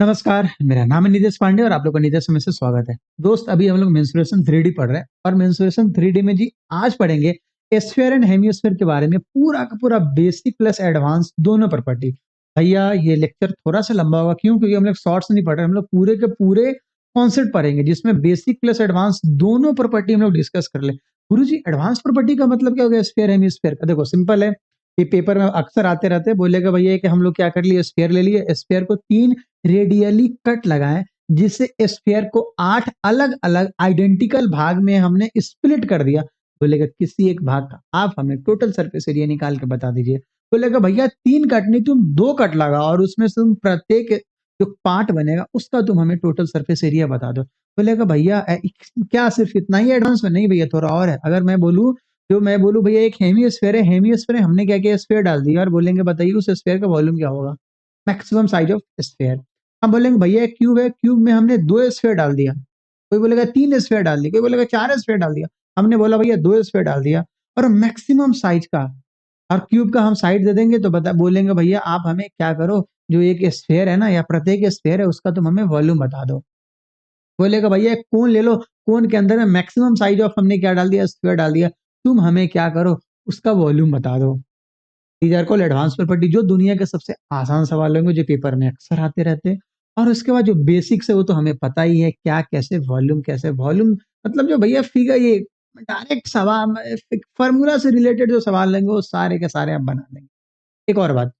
नमस्कार, मेरा नाम है नितेश पांडे और आप लोग का नितेश में से स्वागत है। दोस्त अभी हम लोग मेंसुरेशन 3D पढ़ रहे हैं और मेंसुरेशन 3D में जी आज पढ़ेंगे स्फीयर एंड हेमिस्फीयर के बारे में पूरा का पूरा बेसिक प्लस एडवांस दोनों प्रॉपर्टी। भैया ये लेक्चर थोड़ा सा लंबा होगा क्यों? क्योंकि हम लोग शॉर्ट्स नहीं पढ़ रहे, हम लोग पूरे के पूरे कॉन्सेप्ट पढ़ेंगे जिसमें बेसिक प्लस एडवांस दोनों प्रॉपर्टी हम लोग डिस्कस कर ले। गुरुजी एडवांस प्रॉपर्टी का मतलब क्या हो गया स्फीयर हेमिस्फीयर का? देखो सिंपल है, ये पेपर में अक्सर आते रहते हैं, बोलेगा भैया कि हम लोग क्या कर लिए, स्फीयर ले लिए, स्फीयर को 3 रेडियली कट लगाएं जिससे स्फीयर को 8 अलग अलग आइडेंटिकल भाग में हमने स्प्लिट कर दिया। बोलेगा किसी एक भाग का आप हमें टोटल सरफेस एरिया निकाल के बता दीजिए। बोलेगा भैया 3 कट नहीं, तुम 2 कट लगाओ और उसमें से तुम प्रत्येक जो पार्ट बनेगा उसका तुम हमें टोटल सरफेस एरिया बता दो। बोलेगा भैया क्या सिर्फ इतना ही एडवांस में? नहीं भैया, थोड़ा और है। अगर मैं बोलूं भैया एक हेमिस्फीयर है, हेमिस्फीयर हमने क्या किया, स्फीयर डाल दिया और बोलेंगे बताइए उस स्फीयर का वॉल्यूम क्या होगा, मैक्सिमम साइज ऑफ स्फीयर। हम बोलेंगे भैया एक क्यूब है, क्यूब में हमने 2 स्फीयर डाल दिया। कोई बोलेगा 3 स्फीयर डाल दिया, कोई बोलेगा 4 स्फीयर डाल दिया। हमने बोला भैया 2 स्फीयर डाल दिया और मैक्सिमम साइज का और क्यूब का हम साइड दे देंगे तो बोलेंगे भैया आप हमें क्या करो, जो एक स्फीयर है ना या प्रत्येक स्फीयर है उसका तुम हमें वॉल्यूम बता दो। बोलेगा भैया एक कोन ले लो, कोन के अंदर में मैक्सिमम साइज ऑफ हमने क्या डाल दिया, स्फीयर डाल दिया, तुम हमें क्या करो उसका वॉल्यूम बता दो। These are called advance property, जो दुनिया के सबसे आसान सवाल होंगे जो पेपर में अक्सर आते रहते हैं। और उसके बाद जो बेसिक्स है वो तो हमें पता ही है, क्या कैसे वॉल्यूम, कैसे वॉल्यूम मतलब जो भैया फिगर, ये डायरेक्ट सवाल फॉर्मूला से रिलेटेड जो सवाल लेंगे वो सारे के सारे आप बना लेंगे। एक और बात,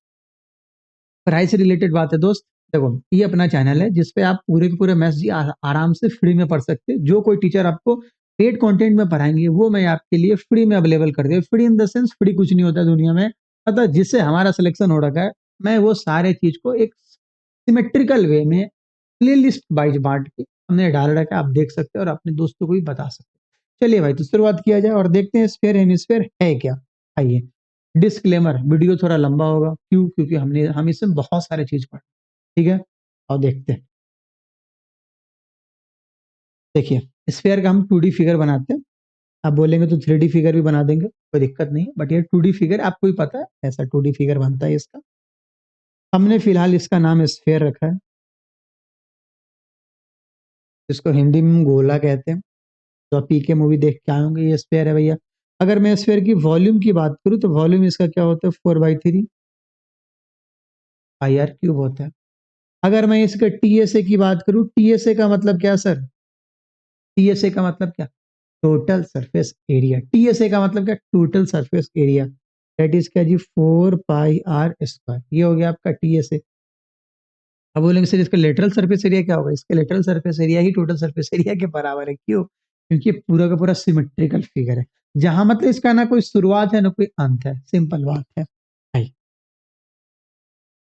पढ़ाई से रिलेटेड बात है दोस्त। देखो ये अपना चैनल है जिसपे आप पूरे के पूरे मैथ्स जी आराम से फ्री में पढ़ सकते हैं। जो कोई टीचर आपको पेड कंटेंट में पढ़ाएंगे वो मैं आपके लिए फ्री में अवेलेबल कर दिया। Free in the sense free कुछ नहीं होता दुनिया में, अतः जिससे हमारा सिलेक्शन हो रखा है मैं वो सारे चीज को एक सिमेट्रिकल वे में प्ले लिस्ट वाइज बांट के हमने डाल रखा है, आप देख सकते हैं और अपने दोस्तों को भी बता सकते हैं। चलिए भाई तो शुरुआत किया जाए और देखते हैं स्फीयर हेमिस्फीयर है क्या। आइए, डिस्क्लेमर, वीडियो थोड़ा लंबा होगा क्यों? क्योंकि हम इसमें बहुत सारे चीज पढ़े, ठीक है? और देखते हैं। देखिए स्फीयर का हम 2D फिगर बनाते हैं। आप बोलेंगे तो 3D फिगर भी बना देंगे, कोई दिक्कत नहीं है, बट ये 2D फिगर आपको ही पता है ऐसा 2D फिगर बनता है इसका। हमने फिलहाल इसका नाम स्फीयर रखा है, जिसको हिंदी में गोला कहते हैं। तो आप पीके मूवी देख के आए होंगे, ये स्फीयर है भैया। अगर मैं स्फीयर की वॉल्यूम की बात करूं तो वॉल्यूम इसका क्या होता है, 4/3 पाई आर क्यूब होता है। अगर मैं इसका टीएसए की बात करूं, टीएसए का मतलब क्या सर? टीएसए का मतलब क्या? Total surface area. टीएसए का मतलब क्या? Total surface area. That is क्या जी, 4 पाई आर स्क्वायर। ये हो गया आपका टीएसए। अब बोलेंगे सर इसका लेटरल सरफेस एरिया क्या होगा? इसका लेटरल सरफेस एरिया ही टोटल सरफेस एरिया के बराबर है। क्यों? क्योंकि पूरा का पूरा सिमेट्रिकल फिगर है, जहां मतलब इसका ना कोई शुरुआत है ना कोई अंत है। सिंपल बात है भाई।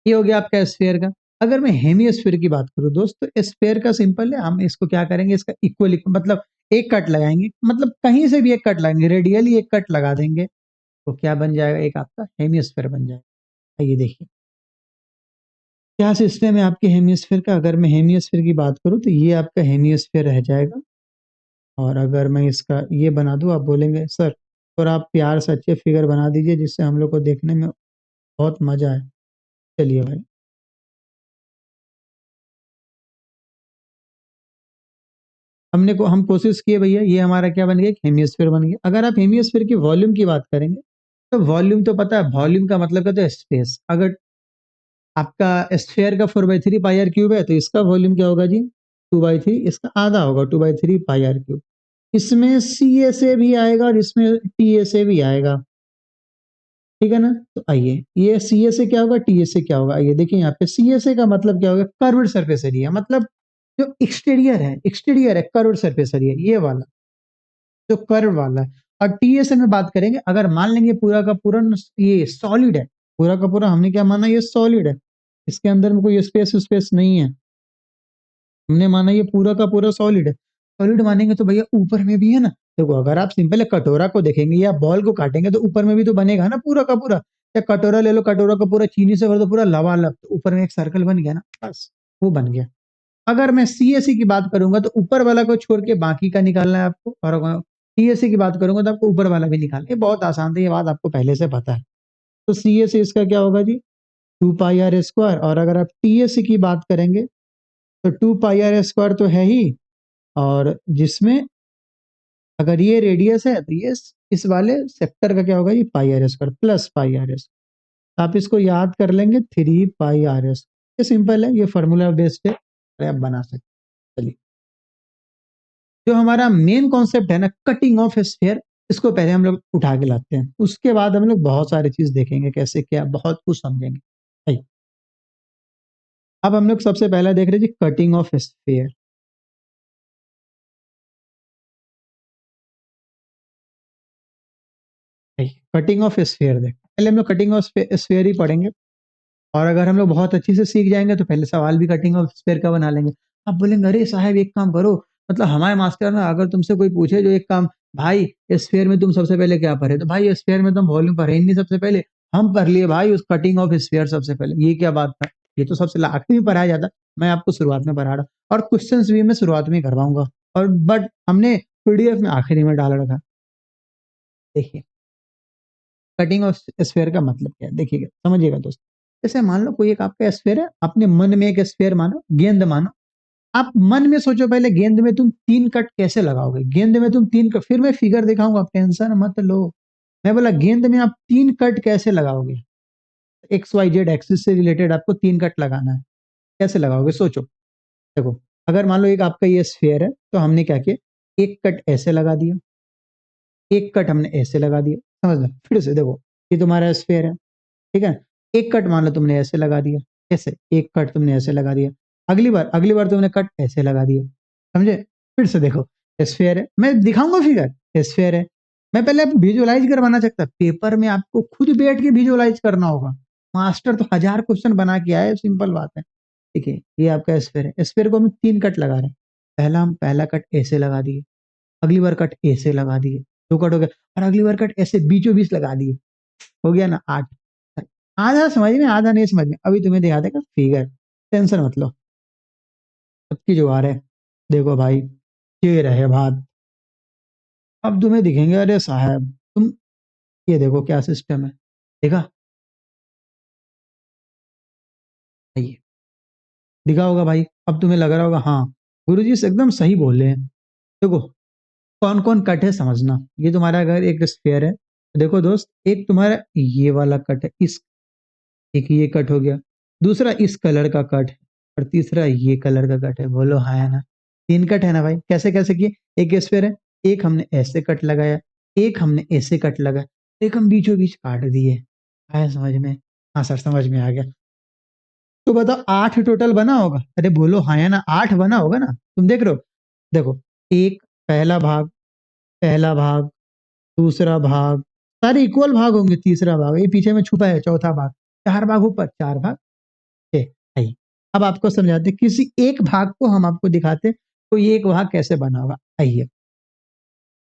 ये हो गया आपका स्फीयर का। अगर मैं हेमिस्फीयर की बात करूं दोस्त, तो स्फीयर का सिंपल है, हम इसको क्या करेंगे, इसका इक्वल मतलब एक कट लगाएंगे, मतलब कहीं से भी एक कट लगाएंगे, रेडियली एक कट लगा देंगे तो क्या बन जाएगा, एक आपका हेमिस्फीयर बन जाएगा। ये देखिए क्या सिस्टम है आपके हेमिस्फीयर का। अगर मैं हेमिस्फीयर की बात करूं तो ये आपका हेमिस्फीयर रह जाएगा। और अगर मैं इसका ये बना दूं, आप बोलेंगे सर और आप प्यार से अच्छे फिगर बना दीजिए जिससे हम लोग को देखने में बहुत मजा आए। चलिए भाई, हम कोशिश किए भैया, ये हमारा क्या बन गया, एक हेमिस्फीयर बन गया। अगर आप हेमिस्फीयर की वॉल्यूम की बात करेंगे तो वॉल्यूम तो पता है, वॉल्यूम का मतलब कहते हैं स्पेस। अगर आपका स्फीयर का 4/3 पाई आर क्यूब है तो इसका वॉल्यूम क्या होगा जी, 2/3, इसका आधा होगा 2/3 पाई आर क्यूब। इसमें सी ए से भी आएगा और इसमें टी ए से भी आएगा, ठीक है ना? तो आइए, ये सी ए से क्या होगा, टी ए से क्या होगा, आइए देखिए। यहाँ पे सी ए से का मतलब क्या होगा, कर्व्ड सरफेस एरिया, मतलब जो एक्सटीरियर है कर्व्ड सरफेस एरिया, ये वाला जो कर्व वाला है। और टीएसए में बात करेंगे, अगर मान लेंगे पूरा का पूरा ये सॉलिड है, पूरा का पूरा हमने क्या माना, ये सॉलिड है, इसके अंदर में कोई स्पेस स्पेस नहीं है, हमने माना ये पूरा का पूरा सॉलिड है। सॉलिड मानेंगे तो भैया ऊपर में भी है ना। देखो अगर आप सिंपल कटोरा को देखेंगे या बॉल को काटेंगे तो ऊपर में भी तो बनेगा ना पूरा का पूरा। या कटोरा ले लो, कटोरा को पूरा चीनी से भर दो, पूरा लबालब, तो ऊपर में एक सर्कल बन गया ना, बस वो बन गया। अगर मैं सीएससी की बात करूंगा तो ऊपर वाला को छोड़ के बाकी का निकालना है आपको, और टीएससी की बात करूंगा तो आपको ऊपर वाला भी निकालना है। ये बहुत आसान है, ये बात आपको पहले से पता है। तो सीएससी इसका क्या होगा जी, 2 पाई आर स्क्वायर। और अगर आप टीएससी की बात करेंगे तो 2 पाई r² तो है ही, और जिसमें अगर ये रेडियस है तो ये इस वाले सेक्टर का क्या होगा, ये πr² प्लस πrs। आप इसको याद कर लेंगे 3 πrs। ये सिंपल है, ये फॉर्मूला बेस्ड है, आप बना सकते। चलिए, जो हमारा मेन कॉन्सेप्ट है ना, कटिंग ऑफ स्फीयर, इसको पहले हम लोग उठा के लाते हैं, उसके बाद हम लोग बहुत सारी चीज देखेंगे, कैसे क्या, बहुत कुछ समझेंगे। भाई, अब हम लोग सबसे पहला देख रहे हैं जी, cutting of sphere. Cutting of sphere देख, पहले हम लोग कटिंग ऑफ स्फीयर ही पढ़ेंगे, और अगर हम लोग बहुत अच्छी से सीख जाएंगे तो पहले सवाल भी कटिंग ऑफ स्फीयर का बना लेंगे। आप बोलेंगे अरे साहब एक काम करो, मतलब हमारे मास्टर ना अगर तुमसे कोई पूछे जो एक काम, भाई स्फीयर में तुम सबसे पहले क्या पढ़े, तो भाई स्फीयर में तुम वॉल्यूम पढ़े ही नहीं सबसे पहले, हम पढ़ लिए भाई उस कटिंग ऑफ स्फीयर सबसे पहले। ये क्या बात था, ये तो सबसे आखिरी में पढ़ाया जाता, मैं आपको शुरुआत में पढ़ा रहा, और क्वेश्चंस भी मैं शुरुआत में करवाऊंगा, और बट हमने पीडीएफ में आखिरी में डाल रखा। देखिए, कटिंग ऑफ स्फीयर का मतलब क्या है, देखिएगा, समझिएगा दोस्त। जैसे मान लो कोई एक आपका स्फीयर है, अपने मन में एक स्फीयर मानो, गेंद मानो, आप मन में सोचो पहले गेंद में तुम 3 कट कैसे लगाओगे, गेंद में तुम 3 कट, फिर मैं फिगर दिखाऊंगा, आप टेंशन मत लो। मैं बोला गेंद में आप 3 कट कैसे लगाओगे, XYZ एक्सिस से रिलेटेड आपको 3 कट लगाना है, कैसे लगाओगे सोचो। देखो, अगर मान लो एक आपका ये स्फीयर है, तो हमने क्या किया, एक कट ऐसे लगा दिया, एक कट हमने ऐसे लगा दिया, समझ लो, फिर से देखो, ये तुम्हारा स्फीयर है, ठीक है, एक कट मान लो तुमने ऐसे लगा दिया, ऐसे एक कट तुमने ऐसे लगा दिया, अगली बार तुमने कट ऐसे लगा दिया, समझे। फिर से देखो, स्फीयर है, मैं दिखाऊंगा फिगर, स्फीयर है, मैं पहले विजुअलाइज करवाना चाहता, पेपर में आपको खुद बैठ के विजुअलाइज करना होगा, मास्टर तो 1000 क्वेश्चन बना के आए, सिंपल बात है। देखिए, ये आपका स्फीयर है, स्फीयर को हम 3 कट लगा रहे हैं, हम पहला कट ऐसे लगा दिए, अगली बार कट ऐसे लगा दिए, 2 कट हो गया, और अगली बार कट ऐसे बीचों बीच लगा दिए, हो गया ना 8। आधा समझ में, आधा नहीं समझ में, अभी तुम्हें दिखा देगा फिगर, टेंशन मत लो, सबकी जुगाड़ है। देखो भाई, ये रहे बात, अब तुम्हें दिखेंगे अरे साहब तुम, ये देखो क्या सिस्टम है, देखा, ये दिखा होगा भाई, अब तुम्हें लग रहा होगा हाँ गुरुजी से एकदम सही बोल रहे हैं। देखो, कौन कौन कट है समझना, ये तुम्हारा अगर एक स्फीयर है, तो देखो दोस्त, एक तुम्हारा ये वाला कट है, इस एक ये कट हो गया, दूसरा इस कलर का कट है, और तीसरा ये कलर का कट है, बोलो हाँ है ना, 3 कट है ना भाई। कैसे कैसे किए, एक स्फीयर है, एक हमने ऐसे कट लगाया, एक हमने ऐसे कट लगाया, एक हम बीचों बीच काट दिए, आया समझ में, हाँ सर समझ में आ गया। तो बताओ 8 टोटल बना होगा, अरे बोलो हाँ है ना, 8 बना होगा ना, तुम देख रहे हो, देखो, एक पहला भाग, पहला भाग, दूसरा भाग, सारे इक्वल भाग होंगे, तीसरा भाग ये पीछे में छुपा है, चौथा भाग, 4 भाग ऊपर, 4 भाग आइए, अब आपको समझाते, किसी एक भाग को हम आपको दिखाते, तो ये एक भाग कैसे बना होगा। आइए,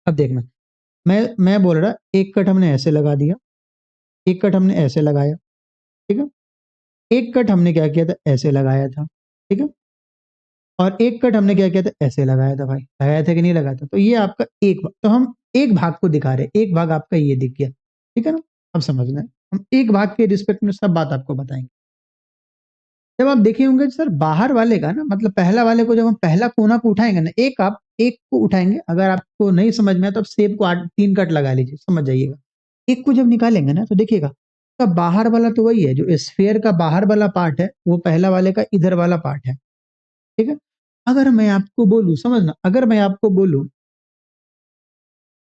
अब देखना, मैं बोल रहा, एक कट हमने ऐसे लगा दिया, एक कट हमने ऐसे लगाया, ठीक है, एक कट हमने क्या किया था, ऐसे लगाया था, ठीक है, और एक कट हमने क्या किया था, ऐसे लगाया था, भाई लगाया था कि नहीं लगाया था, तो ये आपका एक भाग, तो हम एक भाग को दिखा रहे, एक भाग आपका ये दिख गया, ठीक है ना। अब समझना है, हम एक भाग के रिस्पेक्ट में सब बात आपको बताएंगे। जब आप देखे होंगे सर बाहर वाले का ना, मतलब पहला वाले को जब हम पहला कोना को उठाएंगे ना, एक आप एक को उठाएंगे, अगर आपको नहीं समझ में आया तो आप सेब को 3 कट लगा लीजिए, समझ जाइएगा। एक को जब निकालेंगे ना, तो देखिएगा, तो बाहर वाला तो वही है, जो स्फीयर का बाहर वाला पार्ट है वो पहला वाले का इधर वाला पार्ट है, ठीक है। अगर मैं आपको बोलूं, समझना, अगर मैं आपको बोलूं,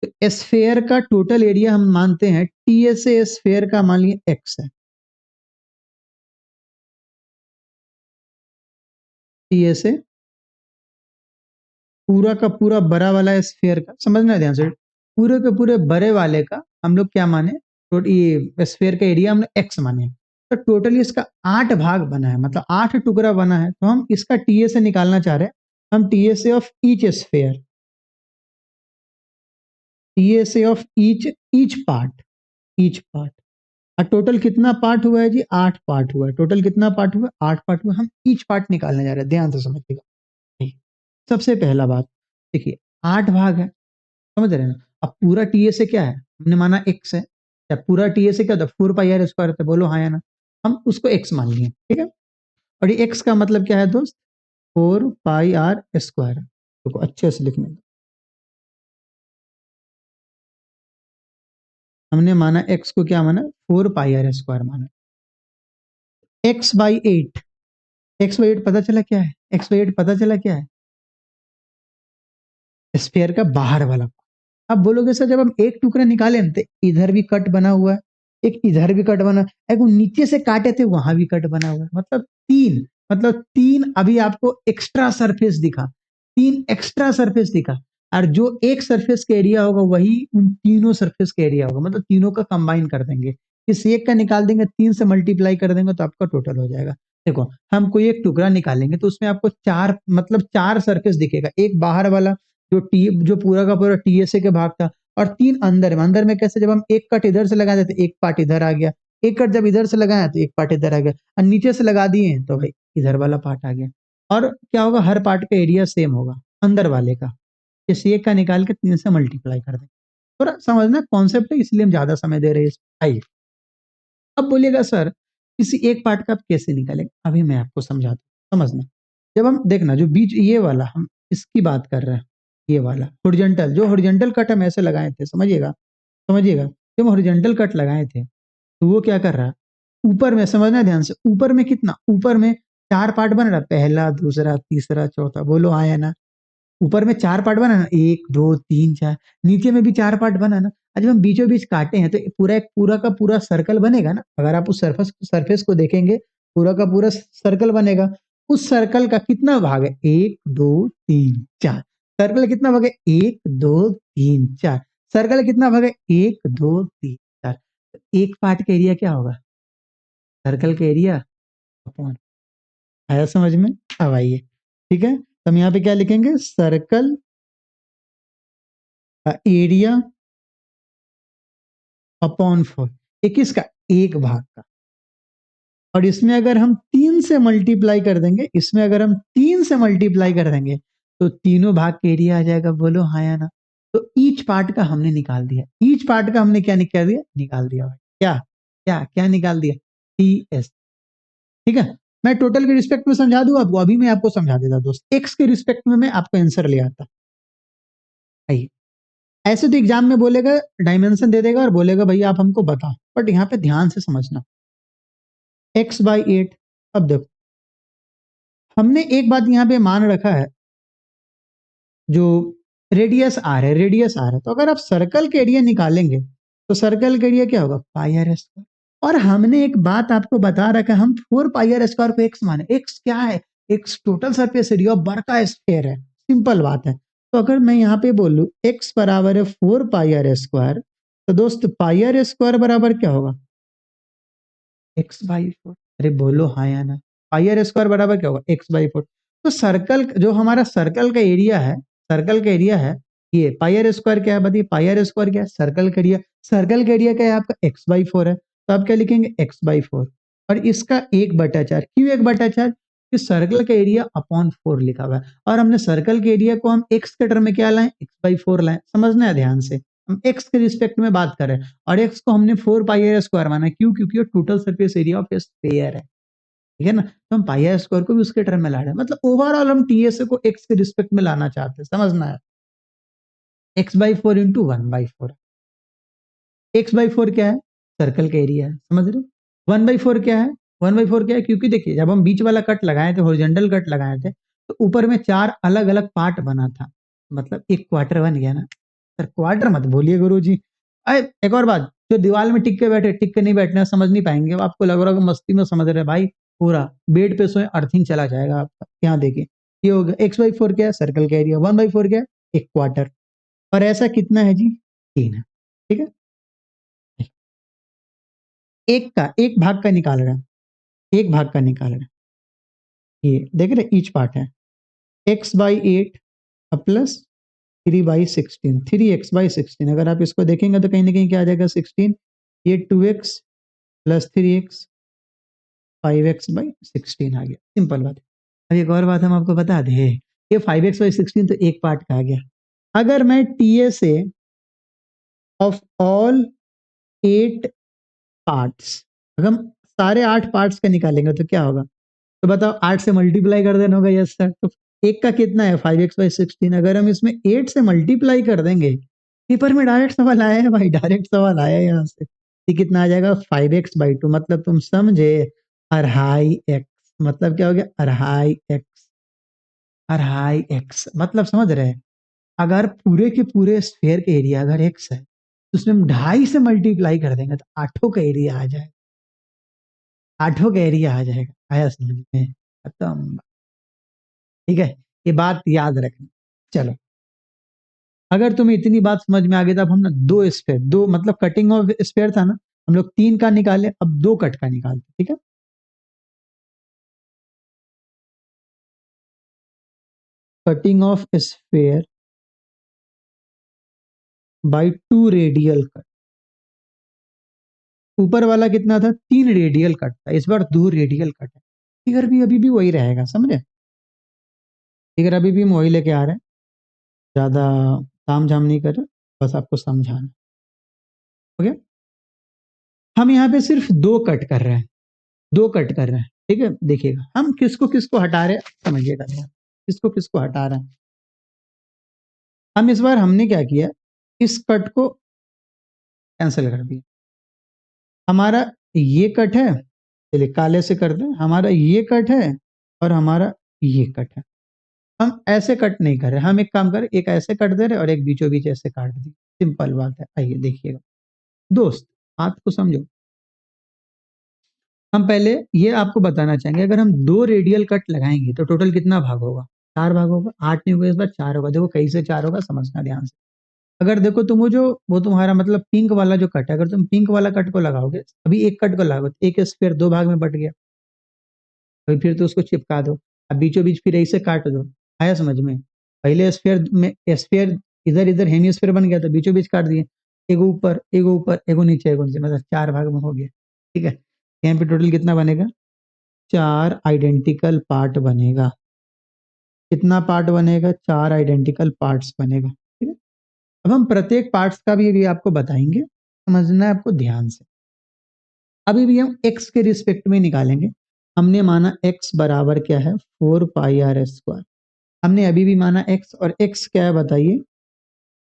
तो स्फीयर का टोटल एरिया हम मानते हैं, टीएसए स्फीयर का मान लीजिए एक्स है, टीएसए पूरा का पूरा बड़ा वाला स्फीयर का, समझना ध्यान से, पूरे के पूरे बड़े वाले का हम लोग क्या माने, ये स्फीयर का एरिया हमने एक्स माने, तो टोटली इसका 8 भाग बना है, मतलब 8 टुकड़ा बना है, तो हम इसका टीएसए निकालना चाह रहे हैं, हम TSA of each sphere, TSA of each part, और टोटल कितना पार्ट हुआ है जी, 8 पार्ट हुआ है, टोटल कितना पार्ट हुआ, 8 पार्ट हुआ, हम ईच पार्ट निकालने जा रहे हैं, ध्यान से समझिएगा। सबसे पहला बात, देखिए 8 भाग है, समझ रहे हैं ना, अब पूरा टीएसए क्या है, हमने माना एक्स है, या पूरा टीएसए क्या था, 4 पाई r² था, बोलो हाँ या ना, हम उसको एक्स मान लिए, ठीक है, और ये एक्स का मतलब क्या है दोस्त, 4πr²। देखो अच्छे से लिखने दो। हमने माना x को क्या माना, 4πr² माना। x/8, x/8 पता चला क्या है, x/8 पता चला क्या है, स्फीयर का बाहर वाला। अब बोलोगे सर जब हम एक टुकड़ा निकाले तो इधर भी कट बना हुआ है, एक इधर भी कट बना, एक नीचे से काटे थे वहां भी कट बना हुआ है, मतलब तीन अभी आपको एक्स्ट्रा सरफेस दिखा, तीन एक्स्ट्रा सरफेस दिखा। और जो एक सरफेस का एरिया होगा वही उन तीनों सरफेस का एरिया होगा, मतलब तीनों का कंबाइन कर देंगे। इस एक का निकाल देंगे, 3 से मल्टीप्लाई कर देंगे तो आपका टोटल हो जाएगा। देखो हम कोई एक टुकड़ा निकालेंगे तो उसमें आपको चार, मतलब चार सरफेस दिखेगा, एक बाहर वाला जो पूरा का पूरा टीएसए के भाग था, और तीन अंदर में। अंदर में कैसे, जब हम एक कट इधर से लगा देते एक पार्ट इधर आ गया, एक कट जब इधर से लगाया तो एक पार्ट इधर आ गया, और नीचे से लगा दिए तो भाई इधर वाला पार्ट आ गया। और क्या होगा, हर पार्ट का एरिया सेम होगा अंदर वाले का। इस एक का निकाल के 3 से मल्टीप्लाई कर दें। थोड़ा समझना कॉन्सेप्ट है, इसलिए हम ज्यादा समय दे रहे हैं। आइए अब बोलिएगा सर किसी एक पार्ट का आप कैसे निकालेंगे, अभी मैं आपको समझाता हूँ, समझना। जब हम देखना जो बीच ये वाला हम इसकी बात कर रहे हैं, ये वाला हॉरिजॉन्टल, जो हॉरिजॉन्टल कट हम ऐसे लगाए थे, समझिएगा समझिएगा, जब हॉरिजॉन्टल कट लगाए थे तो वो क्या कर रहा है, ऊपर में, समझना ध्यान से, ऊपर में कितना, ऊपर में चार पार्ट बन रहा है, पहला दूसरा तीसरा चौथा, बोलो आया ना। ऊपर में चार पार्ट बना ना, 1 2 3 4। नीचे में भी चार पार्ट बना ना। आज हम बीचों बीच काटे हैं तो पूरा एक पूरा का पूरा सर्कल बनेगा ना। अगर आप उस सरफेस को देखेंगे, पूरा का पूरा सर्कल बनेगा। उस सर्कल का कितना भाग है, 1 2 3 4। सर्कल कितना भाग है, 1 2 3 4। सर्कल कितना भाग है, 1 2 3 4। एक पार्ट का एरिया क्या होगा, सर्कल का एरिया अपॉन, आया समझ में। अब आइए, ठीक है, तो हम यहाँ पे क्या लिखेंगे, सर्कल का एरिया अपॉन 4, एक किसका, एक भाग का। और इसमें अगर हम 3 से मल्टीप्लाई कर देंगे, इसमें अगर हम 3 से मल्टीप्लाई कर देंगे तो तीनों भाग का एरिया आ जाएगा, बोलो हाँ या ना। तो ईच पार्ट का हमने निकाल दिया, ईच पार्ट का हमने क्या निकाल दिया, निकाल दिया भाई। क्या क्या क्या निकाल दिया, टीएस। ठीक है, मैं टोटल के रिस्पेक्ट में समझा दूं आपको, अभी मैं आपको समझा देता दोस्त, एक्स के रिस्पेक्ट में मैं आपको आंसर ले आता। आइए, ऐसे तो एग्जाम में बोलेगा, डायमेंशन दे देगा और बोलेगा भैया आप हमको बताओ, बट यहाँ पे ध्यान से समझना। x/8, अब देखो हमने एक बात यहाँ पे मान रखा है, जो रेडियस आर है, रेडियस आर है, तो अगर आप सर्कल के एरिया निकालेंगे तो सर्कल के एरिया क्या होगा, πr²। और हमने एक बात आपको बता रखा है, हम 4πr² को एक्स माने। एक्स क्या है, x total surface area of बड़ा स्फीयर है, सिंपल बात है। तो अगर मैं यहाँ पे बोलूं x बराबर है 4πr², तो दोस्त πr² बराबर क्या होगा, x/4। अरे बोलो हाँ या ना, πr² बराबर क्या होगा, x/4। तो सर्कल, जो हमारा सर्कल का एरिया है, सर्कल का एरिया है ये, πr² क्या है बताइए, πr² क्या है, सर्कल का एरिया। सर्कल का एरिया क्या है आपका, x/4 है, तो आप क्या लिखेंगे, x/4। और इसका 1/4, क्यों 1/4, कि सर्कल का एरिया अपॉन 4 लिखा हुआ है, और हमने सर्कल के एरिया को हम एक्स के टर्म में क्या लाए, x/4 लाए। समझना है ध्यान से, हम एक्स के रिस्पेक्ट में बात कर रहे हैं, और एक्स को हमने 4πr² माना, क्यों, क्योंकि वो total surface area of sphere है। ठीक है ना, तो हम πr² को भी उसके टर्म में ला रहे हैं, मतलब ओवरऑल हम टीएसए को एक्स के रिस्पेक्ट में लाना चाहते हैं, समझना है। x/4 इंटू 1/4, x/4 क्या है, सर्कल का एरिया है, समझ रहे। 1/4 क्या है, 1/4 क्या है, क्योंकि देखिए जब हम बीच वाला कट लगाए थे, हॉरिजॉन्टल कट लगाए थे, तो ऊपर में चार अलग अलग पार्ट बना था, मतलब एक क्वार्टर बन गया ना। सर क्वार्टर मत बोलिए गुरु जी। अरे एक और बात, जो दीवार में टिक के बैठे, टिक के नहीं बैठना, समझ नहीं पाएंगे, आपको लग रहा होगा मस्ती में समझ रहे भाई, पूरा बेड पे सोए अर्थिंग चला जाएगा आपका। यहाँ देखिए ये हो गया, x/4 क्या है, सर्कल का एरिया, 1/4 क्या है, एक क्वार्टर। और ऐसा कितना है जी, 3 है। ठीक है, एक भाग का निकाल रहा है, एक भाग का निकाल रहा है, ये देख रहे ईच पार्ट है, x/8 प्लस 3/16, 3x/16। अगर आप इसको देखेंगे तो कहीं ना कहीं क्या आ जाएगा, 16, ये 2x प्लस 3x, 5x/16 आ गया, सिंपल बात है। अब एक और बात हम आपको बता दें, ये 5x/16 तो एक पार्ट का आ गया। अगर मैं टीएसए ऑफ ऑल 8 पार्ट्स, अगर हम सारे 8 पार्ट्स का निकालेंगे तो क्या होगा, तो बताओ 8 से मल्टीप्लाई कर देना होगा, यस सर। तो एक का कितना है 5x/16, अगर हम इसमें 8 से मल्टीप्लाई कर देंगे, पेपर में डायरेक्ट सवाल आया है भाई, डायरेक्ट सवाल आया है यहाँ से। ये कितना आ जाएगा 5x/2, मतलब तुम समझे 2.5x, मतलब क्या हो गया 2.5x, 2.5x मतलब समझ रहे हैं। अगर पूरे के पूरे स्फीयर का एरिया अगर x है तो उसमें हम 2.5 से मल्टीप्लाई कर देंगे तो 8 का एरिया आ जाएगा, 8 का एरिया आ जाएगा। आया समझ में? खत्म। ठीक है, ये बात याद रखना। चलो, अगर तुम्हें इतनी बात समझ में आ गई, तब हम ना दो स्फीयर, दो मतलब कटिंग ऑफ स्फीयर था ना, हम लोग 3 का निकाले, अब 2 कट का निकालते। ठीक है, cutting of sphere by 2 radial cut. ऊपर वाला कितना था 3 रेडियल कट था, इस बार 2 रेडियल कट है। फिगर भी अभी भी वही रहेगा, समझे? फिगर अभी भी हम वही लेके आ रहे हैं, ज्यादा ताम झाम नहीं कर रहे, बस आपको समझाना। ओके, हम यहाँ पे सिर्फ 2 कट कर रहे हैं, 2 कट कर रहे हैं। ठीक है, देखिएगा हम किसको किसको हटा रहे हैं, समझिएगा ध्यान, किसको किसको हटा रहे हैं। हम इस बार हमने क्या किया, इस कट को कैंसिल कर दिया। हमारा ये कट है, चलिए काले से कर दें, हमारा ये कट है और हमारा ये कट है। हम ऐसे कट नहीं कर रहे, हम एक काम करें, एक ऐसे कट दे रहे और एक बीचों बीच ऐसे काट दी, सिंपल बात है। आइए देखिएगा दोस्त, बात को समझो। हम पहले ये आपको बताना चाहेंगे, अगर हम 2 रेडियल कट लगाएंगे तो टोटल कितना भाग होगा, 4 भाग होगा। 8 नहीं होगा, इस बार 4 होगा। देखो कैसे 4 होगा, समझना ध्यान से। अगर देखो तुम वो तुम्हारा मतलब पिंक वाला जो कट है, अगर तुम पिंक वाला कट को लगाओगे, अभी एक कट को लगाओ, एक स्क्वायर 2 भाग में बट गया, अभी फिर तो उसको चिपका दो, अब बीचों बीच फिर ऐसे काट दो। आया समझ में? पहले स्फीयर में स्फीयर इधर इधर हेमिस्फीयर बन गया था, बीचों बीच काट दिए, एगो ऊपर एगो ऊपर एगो नीचे एगो नीचे, मतलब 4 भाग में हो गया। ठीक है, यहाँ पे टोटल कितना बनेगा, 4 आइडेंटिकल पार्ट बनेगा। कितना पार्ट बनेगा, 4 आइडेंटिकल पार्ट्स बनेगा। ठीक है, अब हम प्रत्येक पार्ट्स का भी आपको बताएंगे, समझना है आपको ध्यान से। अभी भी हम x के रिस्पेक्ट में निकालेंगे। हमने माना x बराबर क्या है 4πr²। हमने अभी भी माना x, और x क्या है बताइए,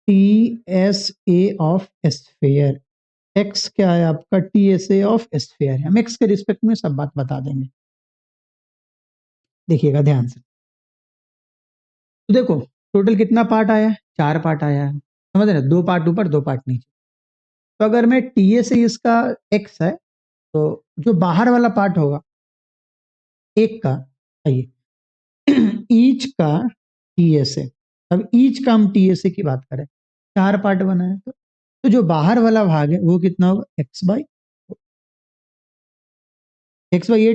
TSA ऑफ स्फीयर। x क्या है आपका, TSA ऑफ स्फीयर। हम x के रिस्पेक्ट में सब बात बता देंगे, देखिएगा ध्यान से। तो देखो टोटल कितना पार्ट आया है, 4 पार्ट आया है, समझ रहे, 2 पार्ट ऊपर 2 पार्ट नीचे। तो अगर मैं TSA इसका x है, तो जो बाहर वाला पार्ट होगा एक का, आइए ईच का TSA। अब ईच का हम TSA की बात करें, 4 पार्ट बना है, तो जो बाहर वाला भाग है वो कितना होगा, x/8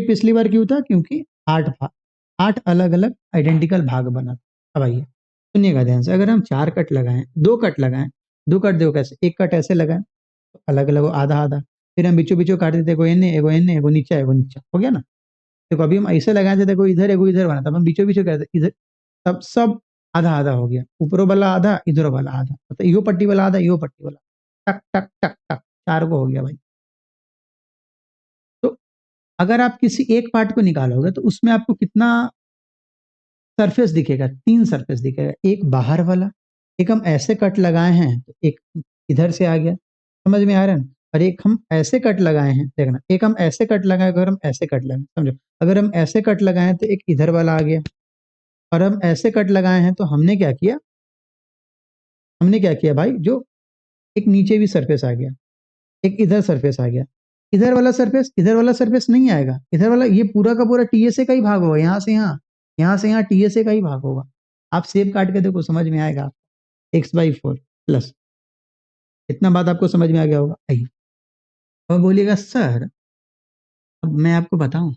पिछली बार क्यों था, क्योंकि 8 भाग, 8 अलग अलग आइडेंटिकल भाग बना था। अब आइए सुनिएगा ध्यान से, अगर हम 4 कट लगाएं, 2 कट लगाएं, 2 कट देखो कैसे, एक कट ऐसे लगाएं तो अलग अलग आधा आधा, फिर हम बीचों बीचों काट देते, एगो एने एगो नीचा एगो नीचा, हो गया ना। देखो अभी हम ऐसे लगाए थे, देखो इधर एगो इधर बना, तब हम बीचों बीचों करते इधर, तब सब आधा आधा हो गया, ऊपरों वाला आधा इधरों वाला आधा, मतलब यो पट्टी वाला आधा यो पट्टी वाला, टक टक टक टक 4 को हो गया भाई। तो अगर आप किसी एक पार्ट को निकालोगे तो उसमें आपको कितना सरफेस दिखेगा, 3 सरफेस दिखेगा, एक बाहर वाला, एक हम ऐसे कट लगाए हैं तो एक इधर से आ गया, समझ में आ रहा है ना? और एक हम ऐसे कट लगाए हैं, देखना, एक हम ऐसे कट लगाए, अगर हम ऐसे कट लगाए, समझो, अगर हम ऐसे कट लगाए तो एक इधर वाला आ गया, और हम ऐसे कट लगाए हैं तो हमने क्या किया भाई, जो एक नीचे भी सरफेस आ गया, एक इधर सरफेस आ गया, इधर वाला सरफेस नहीं आएगा, इधर वाला ये पूरा का पूरा TSA का ही भाग होगा, यहाँ से यहाँ TSA का ही भाग होगा। आप सेब काट के देखो, समझ में आएगा, x/4 प्लस, इतना बात आपको समझ में आ गया होगा। आइए अब बोलिएगा सर, अब मैं आपको बताऊं,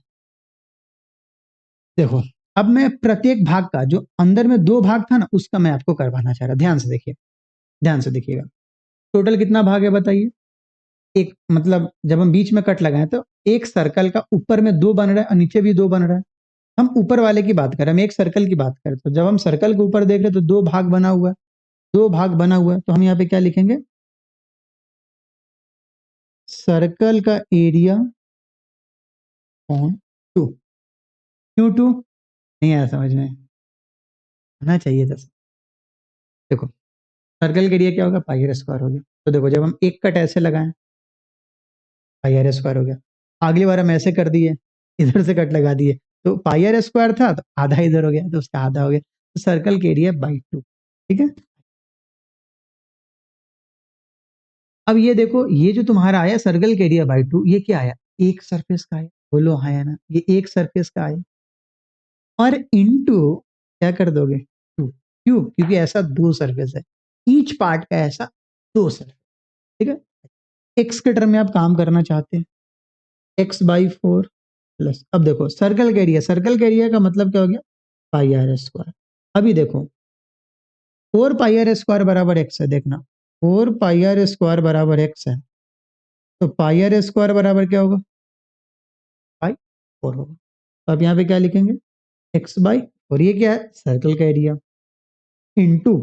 देखो अब मैं प्रत्येक भाग का, जो अंदर में 2 भाग था ना, उसका मैं आपको करवाना चाह रहा, ध्यान से देखिए, ध्यान से देखिएगा। टोटल कितना भाग है बताइए, एक मतलब जब हम बीच में कट लगाए तो एक सर्कल का ऊपर में 2 बन रहा है और नीचे भी 2 बन रहा है। हम ऊपर वाले की बात करें, हम एक सर्कल की बात करें, तो जब हम सर्कल के ऊपर देख रहे हैं तो 2 भाग बना हुआ है, 2 भाग बना हुआ है, तो हम यहाँ पे क्या लिखेंगे, सर्कल का एरिया ऑन 2। Q2 नहीं आया समझ में, आना चाहिए था। देखो सर्कल के एरिया क्या होगा, पाई आर स्क्वायर हो गया। तो देखो जब हम एक कट ऐसे लगाएं, पाई आर स्क्वायर हो गया। अगली बार हम ऐसे कर दिए, इधर से कट लगा दिए, तो पाई आर स्क्वायर था तो आधा इधर हो गया, तो उसका आधा हो गया, तो सर्कल के एरिया बाई 2। ठीक है, अब ये देखो, ये जो तुम्हारा आया सर्कल के एरिया बाई 2, ये क्या आया, एक सरफेस का आया। बोलो हाँ या ना, ये एक सरफेस का आया। और इनटू क्या कर दोगे, 2। क्यों, क्योंकि ऐसा दो सरफेस है, ईच पार्ट का ऐसा दो सरफेस। ठीक है, एक्स के टर्म में आप काम करना चाहते हैं, x/4 प्लस, अब देखो सर्कल का एरिया, सर्कल का एरिया का मतलब क्या हो गया, पाई आर स्क्वायर। अभी देखो 4 पाई आर स्क्वायर बराबर एक्स है, देखना 4 पाई आर स्क्वायर बराबर एक्स है, तो पाई आर स्क्वायर बराबर क्या होगा, पाई 4 होगा। तो अब यहाँ पे क्या लिखेंगे, x/4, ये क्या है, सर्कल का एरिया, इंटू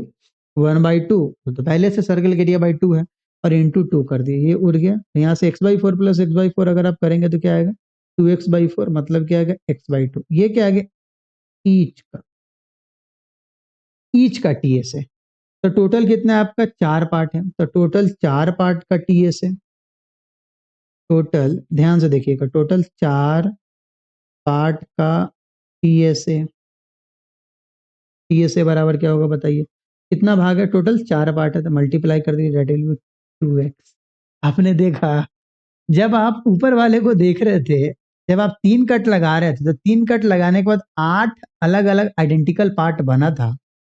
1/2, तो पहले से सर्कल का एरिया बाई 2 है, और इंटू 2 कर दिए, ये उड़ गया। तो यहाँ से x/4 प्लस x/4 अगर आप करेंगे तो क्या आएगा, 2x/4, मतलब क्या आएगा, x/2। ये क्या आ गया, ईच का, ईच का टीएस है। तो टोटल कितना है आपका, 4 पार्ट है, तो टोटल 4 पार्ट का टीएस है। टोटल ध्यान से देखिएगा, टोटल 4 पार्ट का टीएस है। टीएस ए बराबर क्या होगा बताइए, कितना भाग है, टोटल 4 पार्ट है, तो मल्टीप्लाई कर दीजिए, दैट विल बी 2x। आपने देखा, जब आप ऊपर वाले को देख रहे थे, जब आप 3 कट लगा रहे थे, तो 3 कट लगाने के बाद 8 अलग अलग आइडेंटिकल पार्ट बना था,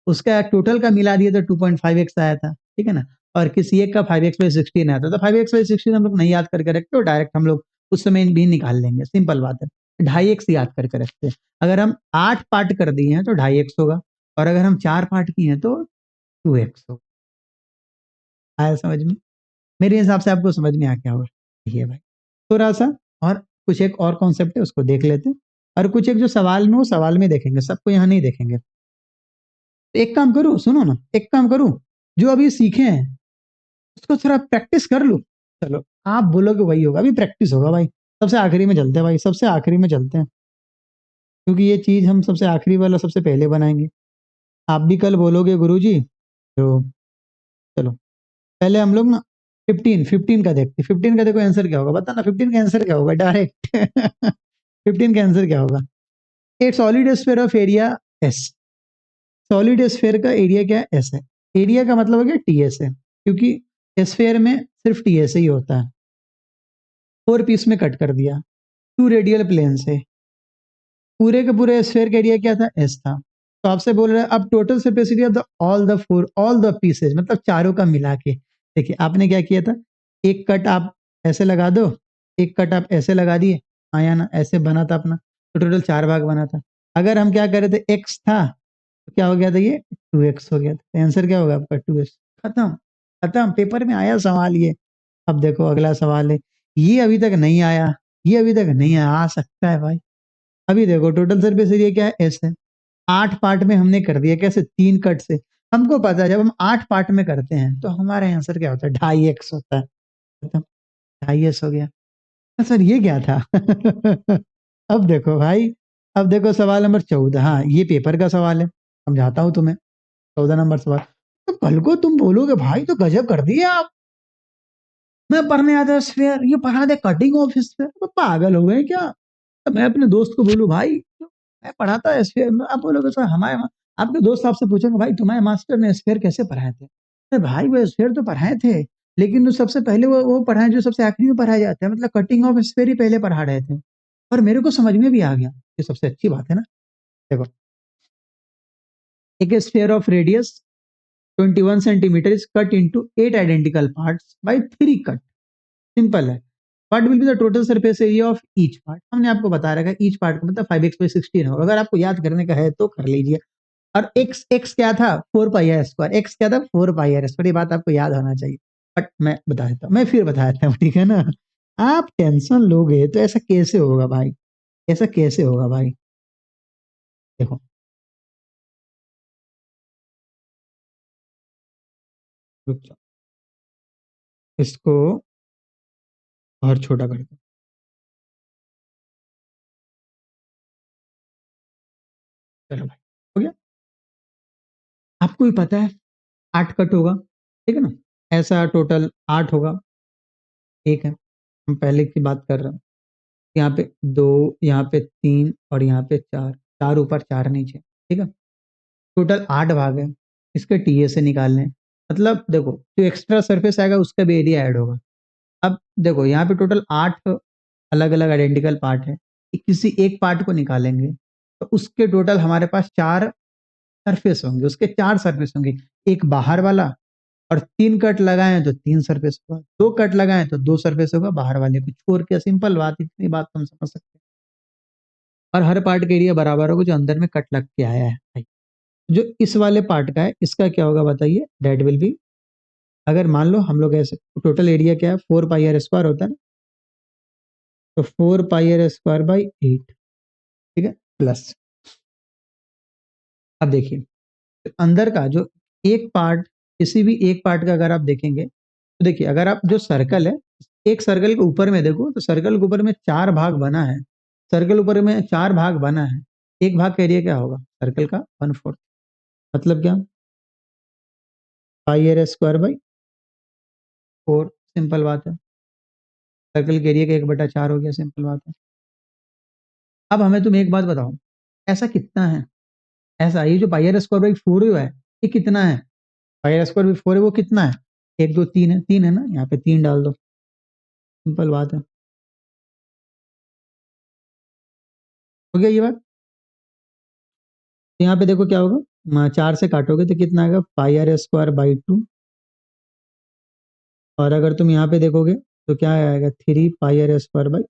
उसका टोटल का मिला दिए तो 2.5x आया था। ठीक है ना, और किसी एक का 5x/16 आया था, तो 5x/16 हम लोग नहीं याद करके रखते, तो डायरेक्ट हम लोग उस समय भी निकाल लेंगे, सिंपल बात है। 2.5x याद करके रखते हैं। अगर हम 8 पार्ट कर दिए हैं तो 2.5x होगा, और अगर हम 4 पार्ट किए हैं तो 2x होगा। आया समझ में, मेरे हिसाब से आपको समझ में आ गया होगा। ये भाई थोड़ा सा, और कुछ एक और कॉन्सेप्ट है उसको देख लेते हैं, और कुछ एक जो सवाल में, वो सवाल में देखेंगे, सबको यहाँ नहीं देखेंगे। तो एक काम करूँ, सुनो ना, एक काम करूँ, जो अभी सीखे हैं उसको थोड़ा प्रैक्टिस कर लूँ। चलो, आप बोलोगे वही होगा, अभी प्रैक्टिस होगा भाई, सबसे आखिरी में चलते हैं भाई, सबसे आखिरी में चलते हैं, क्योंकि ये चीज हम सबसे आखिरी वाला सबसे पहले बनाएंगे। आप भी कल बोलोगे गुरुजी, तो चलो पहले हम लोग ना 15 का देखते, 15 का देखो आंसर क्या होगा, बता ना, 15 का आंसर क्या होगा डायरेक्ट। 15 का आंसर क्या होगा, एक solid sphere of area S, solid sphere का एरिया क्या है, एस है। एरिया का मतलब हो गया टीएस है, क्योंकि स्फीयर में सिर्फ टीएस ही होता है। 4 पीस में कट कर दिया, 2 रेडियल प्लेन से, पूरे के पूरे स्फीयर का एरिया क्या था, एस था। तो आपसे बोल रहा है अब total surface area of the all the pieces, मतलब चारों का मिला के। देखिए आपने क्या किया था, एक कट आप ऐसे लगा दो, एक कट आप ऐसे लगा दिए, आया ना, ऐसे बना था अपना, तो टोटल 4 भाग बना था। अगर हम क्या कर रहे थे, एक्स था, तो क्या हो गया था, ये 2x हो गया था। आंसर क्या होगा आपका, 2x। खत्म, खत्म, पेपर में आया सवाल ये। अब देखो अगला सवाल है, ये अभी तक नहीं आया, ये अभी तक नहीं आया, आ सकता है भाई। अभी देखो टोटल सरफेस एरिया क्या है, एस है। 8 पार्ट में हमने कर दिया, कैसे, 3 कट से। हमको पता है जब हम 8 पार्ट में करते हैं तो हमारा आंसर क्या होता है, 2.5x होता है। मतलब 2.5x हो गया। सर ये क्या था। अब देखो भाई, अब देखो सवाल नंबर 14, हाँ ये पेपर का सवाल है, समझाता हूँ तुम्हें। 14 नंबर सवाल, तो कल को तुम बोलोगे भाई तो गजब कर दिए आप, मैं पढ़ने आता स्फीयर, ये पढ़ा दे कटिंग ऑफ स्फीयर, तो पागल हो गए क्या। तो मैं अपने दोस्त को बोलूँ भाई, मैं पढ़ाता स्फीयर, आप बोलोगे सर हमारे, आपके दोस्त आपसे पूछेंगे भाई तुम्हारे मास्टर ने स्फीयर कैसे पढ़ाए थे, अरे भाई वो स्फीयर तो पढ़ाए थे, लेकिन जो सबसे पहले वो पढ़ाए जो सबसे आखिरी में पढ़ाया जाता है, मतलब कटिंग ऑफ स्फीयर ही पहले पढ़ा रहे थे, और मेरे को समझ में भी आ गया, ये सबसे अच्छी बात है ना। देखो एक sphere of radius 21 centimetre is cut into 8 identical parts by 3 cut, simple है। What will be the total surface area of each part, हमने आपको बता रखा है ईच पार्ट का मतलब 5x/16 हो, अगर आपको याद करने का है तो कर लीजिए। और एक्स एक्स क्या था, 4 पाई आर स्क्वायर, एक्स क्या था, 4 पाई आर स्क्वायर, ये बात आपको याद होना चाहिए। बट मैं बता देता हूँ, मैं फिर बता देता हूँ, ठीक है ना। आप टेंशन लोगे तो ऐसा कैसे होगा भाई, ऐसा कैसे होगा भाई। देखो रुक जाओ, इसको और छोटा कर दो, चलो भाई, हो गया। आपको भी पता है 8 कट होगा, ठीक है ना, ऐसा टोटल 8 होगा, ठीक है। हम पहले की बात कर रहे हैं, यहाँ पे 2, यहाँ पे 3 और यहाँ पे 4, 4 ऊपर 4 नीचे, ठीक है। टोटल 8 भाग है, इसके टीए से निकालने हैं। मतलब देखो जो एक्स्ट्रा सरफेस आएगा उसका भी एरिया ऐड होगा। अब देखो यहाँ पे टोटल 8 अलग अलग आइडेंटिकल पार्ट है, किसी एक पार्ट को निकालेंगे तो उसके टोटल हमारे पास 4 सरफेस होंगे, उसके 4 सरफेस होंगे, एक बाहर वाला, और 3 कट लगाए तो 3 सरफेस होगा, 2 कट लगाए तो 2 सरफेस होगा बाहर वाले को छोड़ के। सिंपल बात, इतनी बात तो हम समझ सकते हैं। और हर पार्ट का एरिया बराबर होगा जो अंदर में कट लग के आया है। जो इस वाले पार्ट का है इसका क्या होगा बताइए, डेट विल बी, अगर मान लो हम लोग ऐसे, टोटल एरिया क्या है 4 पाई आर स्क्वायर होता है ना, तो 4 पाई आर स्क्वायर बाई 8, ठीक है, प्लस। अब देखिए अंदर का जो एक पार्ट, किसी भी एक पार्ट का अगर आप देखेंगे तो देखिए अगर आप जो सर्कल है, एक सर्कल के ऊपर में देखो तो सर्कल के ऊपर में 4 भाग बना है, सर्कल ऊपर में 4 भाग बना है, एक भाग का एरिया क्या होगा सर्कल का 1/4, मतलब क्या, पाई आर स्क्वायर बाई 4, सिंपल बात है। सर्कल के एरिया का 1/4 हो गया, सिंपल बात है। अब हमें तुम एक बात बताओ, ऐसा कितना है, ऐसा ये जो पाई आर स्क्वायर बाई 4 हुआ है ये कितना है, पाई आर स्क्वायर बाई 4 है वो कितना है, 1 2 3 है, 3 है ना, यहाँ पे 3 डाल दो, सिंपल बात है। हो गया ये बात। तो यहाँ पे देखो क्या होगा, 4 से काटोगे तो कितना आएगा, पाई आर स्क्वायर बाई 2, और अगर तुम यहाँ पे देखोगे तो क्या आएगा, 3 पाई आर स्क्वायर बाई,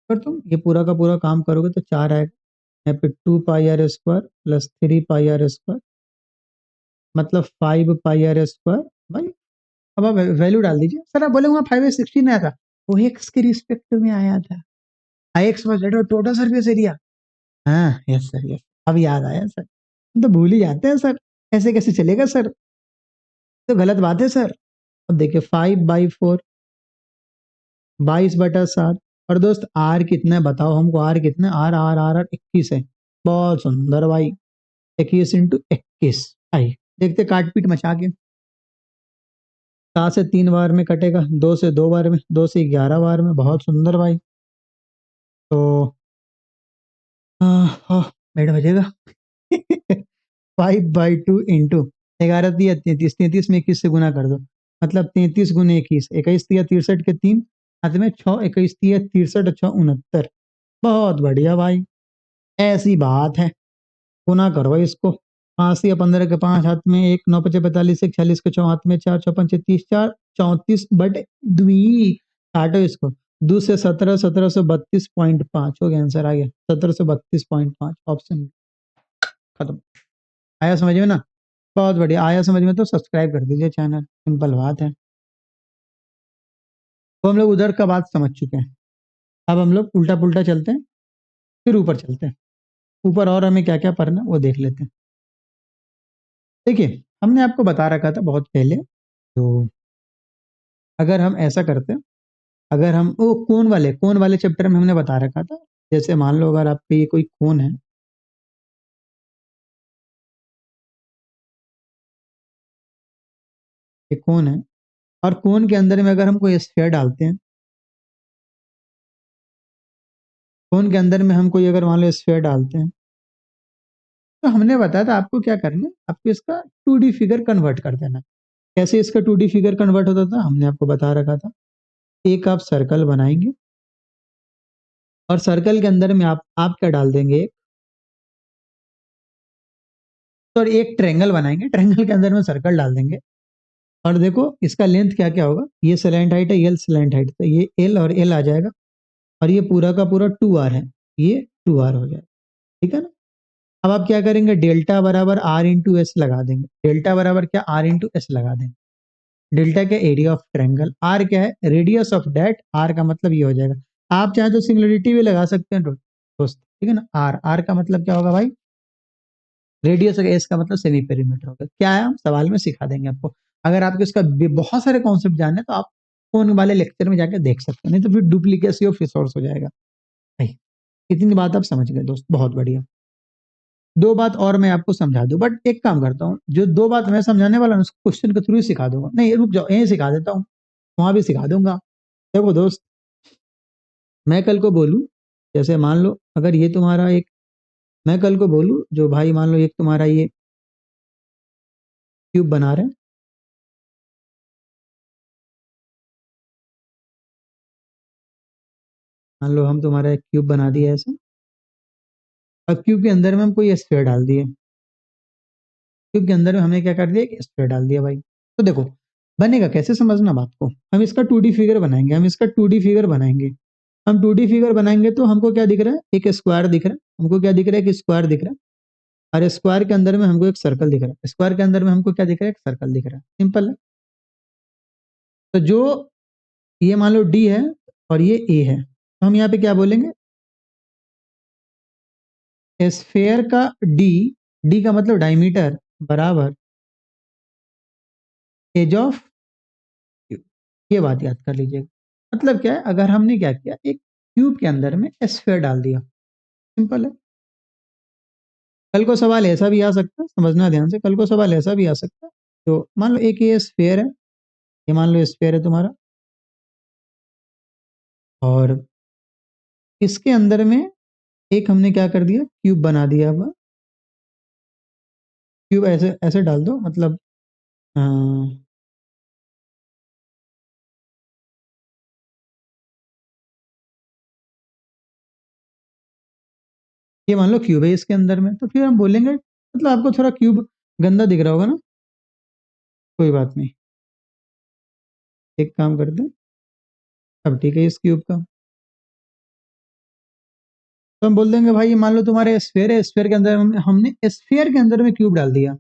अगर तुम ये पूरा का पूरा काम करोगे तो 4 आएगा, यहाँ पे 2 pi r square plus 3 pi r square, मतलब 5 पाई आर स्क्वायर भाई। अब आप वैल्यू डाल दीजिए। सर आप बोले वहाँ 5/16 आया था, वो एक्स के रिस्पेक्ट में आया था, I X was total surface area. हाँ यस सर यस, अब याद आया सर, हम तो भूल ही जाते हैं सर, ऐसे कैसे चलेगा सर, तो गलत बात है सर। अब देखिए 5/4, 22/7, और दोस्त आर कितना है बताओ हमको, आर कितना है, आर आर आर आर 21 है, बहुत सुंदर भाई, 21 × 21, आई देखते काट पीट मचा के। 7 से 3 बार में कटेगा, 2 से 2 बार में, 2 से 11 बार में, बहुत सुंदर भाई। तो मिनट बजेगा 5/2 इंटू 11 दिया 33, 33 में 21 से गुना कर दो, मतलब 33 गुने 21, 21 दिया 63 के 3 हाथ में 6, 21 दिया 63 6 69, बहुत बढ़िया भाई, ऐसी बात है। गुना करो भाई इसको, 5 या 15 के 5 हाथ में, 1 9 5 45, 46 के 6 हाथ में, 4 54 36, 4 34/2, काटो इसको, 2 से 17, 1732.5 हो गया, आंसर आ गया 1732.5, ऑप्शन खत्म। आया समझ में ना, बहुत बढ़िया, आया समझ में तो सब्सक्राइब कर दीजिए चैनल, सिंपल बात है। तो हम लोग उधर का बात समझ चुके हैं, अब हम लोग उल्टा पुल्टा चलते हैं, फिर ऊपर चलते हैं, ऊपर और हमें क्या क्या पढ़ना है वो देख लेते हैं। देखिए हमने आपको बता रखा था बहुत पहले, तो अगर हम ऐसा करते हैं, अगर हम वो कोन वाले चैप्टर में हमने बता रखा था, जैसे मान लो अगर आपके ये कोई कोन है, ये कोन है, और कोन के अंदर में अगर हम कोई स्फीयर डालते हैं, कोन के अंदर में हम कोई अगर मान लो स्फीयर डालते हैं, तो हमने बताया था आपको क्या करना है, आपको इसका 2D फिगर कन्वर्ट कर देना। कैसे इसका 2D फिगर कन्वर्ट होता था हमने आपको बता रखा था, एक आप सर्कल बनाएंगे, और सर्कल के अंदर में आप क्या डाल देंगे, तो एक ट्रेंगल बनाएंगे, ट्रेंगल के अंदर में सर्कल डाल देंगे, और देखो इसका लेंथ क्या क्या होगा, ये स्लैंट हाइट है, ये स्लैंट हाइट, तो ये एल और एल आ जाएगा, और ये पूरा का पूरा 2r है, ये 2r हो जाएगा, ठीक है ना। अब आप क्या करेंगे, डेल्टा बराबर r इंटू एस लगा देंगे, डेल्टा बराबर क्या r इंटू एस लगा देंगे, डेल्टा क्या एरिया ऑफ ट्रायंगल, r क्या है रेडियस ऑफ दैट, r का मतलब ये हो जाएगा, आप चाहे तो सिंगुलरिटी भी लगा सकते हैं दोस्त, ठीक है ना। r का मतलब क्या होगा भाई, रेडियस, एस का मतलब सेमी पेरीमीटर होगा, क्या है हम सवाल में सिखा देंगे आपको। अगर आपको इसका बहुत सारे कॉन्सेप्ट जानने तो आप फोन वाले लेक्चर में जाकर देख सकते हैं, नहीं तो फिर डुप्लीकेसी ऑफ रिसोर्स हो जाएगा। नहीं, इतनी बात आप समझ गए दोस्त, बहुत बढ़िया। दो बात और मैं आपको समझा दूं, बट एक काम करता हूँ, जो दो बात मैं समझाने वाला हूँ उसको क्वेश्चन के थ्रू ही सिखा दूंगा। नहीं रुक जाओ, यहीं सिखा देता हूँ, वहां भी सिखा दूंगा। देखो दोस्त, मैं कल को बोलूं, जैसे मान लो अगर ये तुम्हारा एक, मैं कल को बोलूं जो भाई मान लो एक तुम्हारा ये क्यूब बना रहे हैं, मान लो हम तुम्हारा एक क्यूब बना दिया ऐसे। अब क्यूब के अंदर में हम कोई स्फीयर डाल दिए, क्यूब के अंदर में हमने क्या कर दिया, एक स्फीयर डाल दिया भाई। तो देखो बनेगा कैसे, समझना बात को। हम इसका 2D फिगर बनाएंगे, हम इसका 2D फिगर बनाएंगे। हम 2D फिगर बनाएंगे तो हमको क्या दिख रहा है, एक स्क्वायर दिख रहा है। हमको क्या दिख रहा है, एक स्क्वायर दिख रहा है। और स्क्वायर के अंदर में हमको एक सर्कल दिख रहा है। स्क्वायर के अंदर में हमको क्या दिख रहा है, एक सर्कल दिख रहा है। सिंपल है। तो जो ये मान लो डी है और ये ए है, तो हम यहाँ पे क्या बोलेंगे, स्फेयर का डी, डी का मतलब डायमीटर बराबर एज ऑफ क्यूब। ये बात याद कर लीजिएगा। मतलब क्या है, अगर हमने क्या किया, एक क्यूब के अंदर में स्फेयर डाल दिया, सिंपल है। कल को सवाल ऐसा भी आ सकता है, समझना ध्यान से, कल को सवाल ऐसा भी आ सकता है। तो मान लो एक ये स्फेयर है, ये मान लो स्फेयर है तुम्हारा, और इसके अंदर में एक हमने क्या कर दिया, क्यूब बना दिया। अब क्यूब ऐसे ऐसे डाल दो, मतलब अ, ये मान लो क्यूब है इसके अंदर में, तो फिर हम बोलेंगे, मतलब आपको थोड़ा क्यूब गंदा दिख रहा होगा ना, कोई बात नहीं, एक काम करते हैं, अब ठीक है इस क्यूब का, तो हम बोल देंगे भाई ये मान लो तुम्हारे स्फेयर है, स्फेयर के अंदर हमने स्फेयर के अंदर में क्यूब डाल दिया।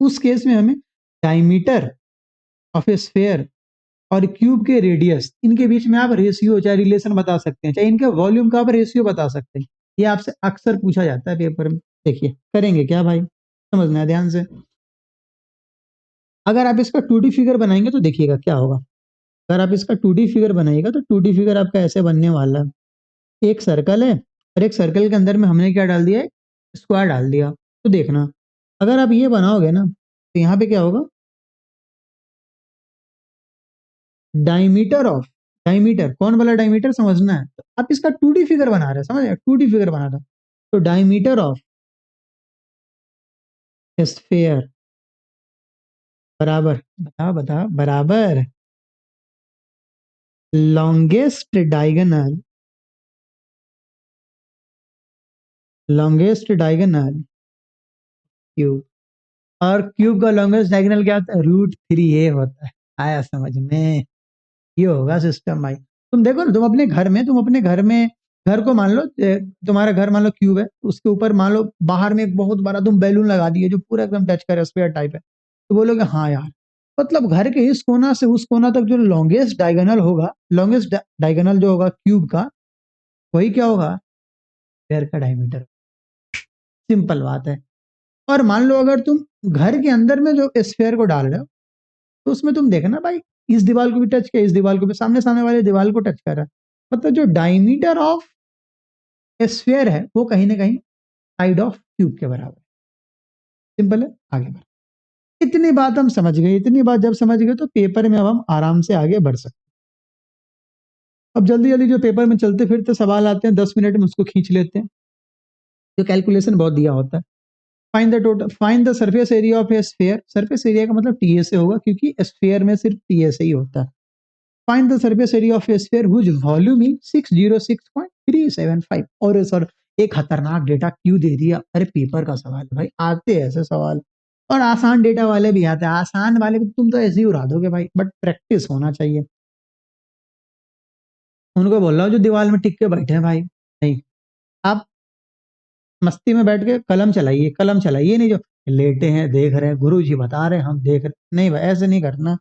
उस केस में हमें डायमीटर ऑफ ए स्फेयर और क्यूब के रेडियस, इनके बीच में आप रेशियो चाहे रिलेशन बता सकते हैं, चाहे इनके वॉल्यूम का आप रेशियो बता सकते हैं। ये आपसे अक्सर पूछा जाता है पेपर में। देखिए करेंगे क्या भाई, समझना है ध्यान से। अगर आप इसका 2D फिगर बनाएंगे तो देखिएगा क्या होगा। अगर आप इसका 2D फिगर बनाइएगा तो 2D फिगर आपका ऐसे बनने वाला है, एक सर्कल है और एक सर्कल के अंदर में हमने क्या डाल दिया है, स्क्वायर डाल दिया। तो देखना, अगर आप ये बनाओगे ना तो यहाँ पे क्या होगा, डायमीटर ऑफ, डायमीटर कौन वाला डायमीटर समझना है, तो आप इसका 2D फिगर बना रहे हैं, समझ रहे, 2D फिगर बना रहे हैं। तो डायमीटर ऑफ स्फेयर बराबर, बता बता, बराबर longest diagonal, longest diagonal cube. और क्यूब का लॉन्गेस्ट डायगोनल क्या होता है, √3a होता है। आया समझ में, ये होगा सिस्टम भाई। तुम देखो ना, तुम अपने घर में, तुम अपने घर में, घर को मान लो तुम्हारा घर मान लो क्यूब है, उसके ऊपर मान लो बाहर में एक बहुत बड़ा तुम बैलून लगा दिए जो पूरा एकदम टच करे, स्फीयर टाइप है, तो बोलोगे हाँ यार, मतलब घर के इस कोना से उस कोना तक जो लॉन्गेस्ट डायगोनल होगा, लॉन्गेस्ट डायगोनल जो होगा क्यूब का, वही क्या होगा, स्फीयर का डायमीटर। सिंपल बात है। और मान लो अगर तुम घर के अंदर में जो स्फीयर को डाल रहे हो, तो उसमें तुम देखना भाई, इस दीवार को भी टच किया, इस दीवार को भी, सामने सामने वाले दीवार को टच कर रहा है, मतलब जो डायमीटर ऑफ स्फीयर है वो कहीं ना कहीं साइड ऑफ क्यूब के बराबर। सिंपल है, आगे बढ़। इतनी बात हम समझ गए, इतनी बात जब समझ गए तो पेपर में अब हम आराम से आगे बढ़ सकते हैं। अब जल्दी जल्दी जो पेपर में चलते फिरते सवाल आते हैं 10 मिनट में उसको खींच लेते हैं, जो कैलकुलेशन बहुत दिया होता है। Find the total, find the surface area of a sphere, surface area का मतलब टीएस से होगा क्योंकि स्फीयर में सिर्फ टीएस ही होता है। Find the surface area of a sphere whose volume is 606.375। और सर एक खतरनाक डेटा क्यों दे दिया, अरे पेपर का सवाल है भाई, आते हैं ऐसे सवाल, और आसान डेटा वाले भी आते हैं, आसान वाले भी तुम तो ऐसे ही उड़ा दोगे भाई, बट प्रैक्टिस होना चाहिए। उनको बोल रहा हूँ जो दीवार में टिक के बैठे हैं भाई, नहीं, आप मस्ती में बैठ के कलम चलाइए, कलम चलाइए, नहीं जो लेटे हैं देख रहे हैं, गुरु जी बता रहे हैं हम देख रहे, नहीं भाई ऐसे नहीं करना।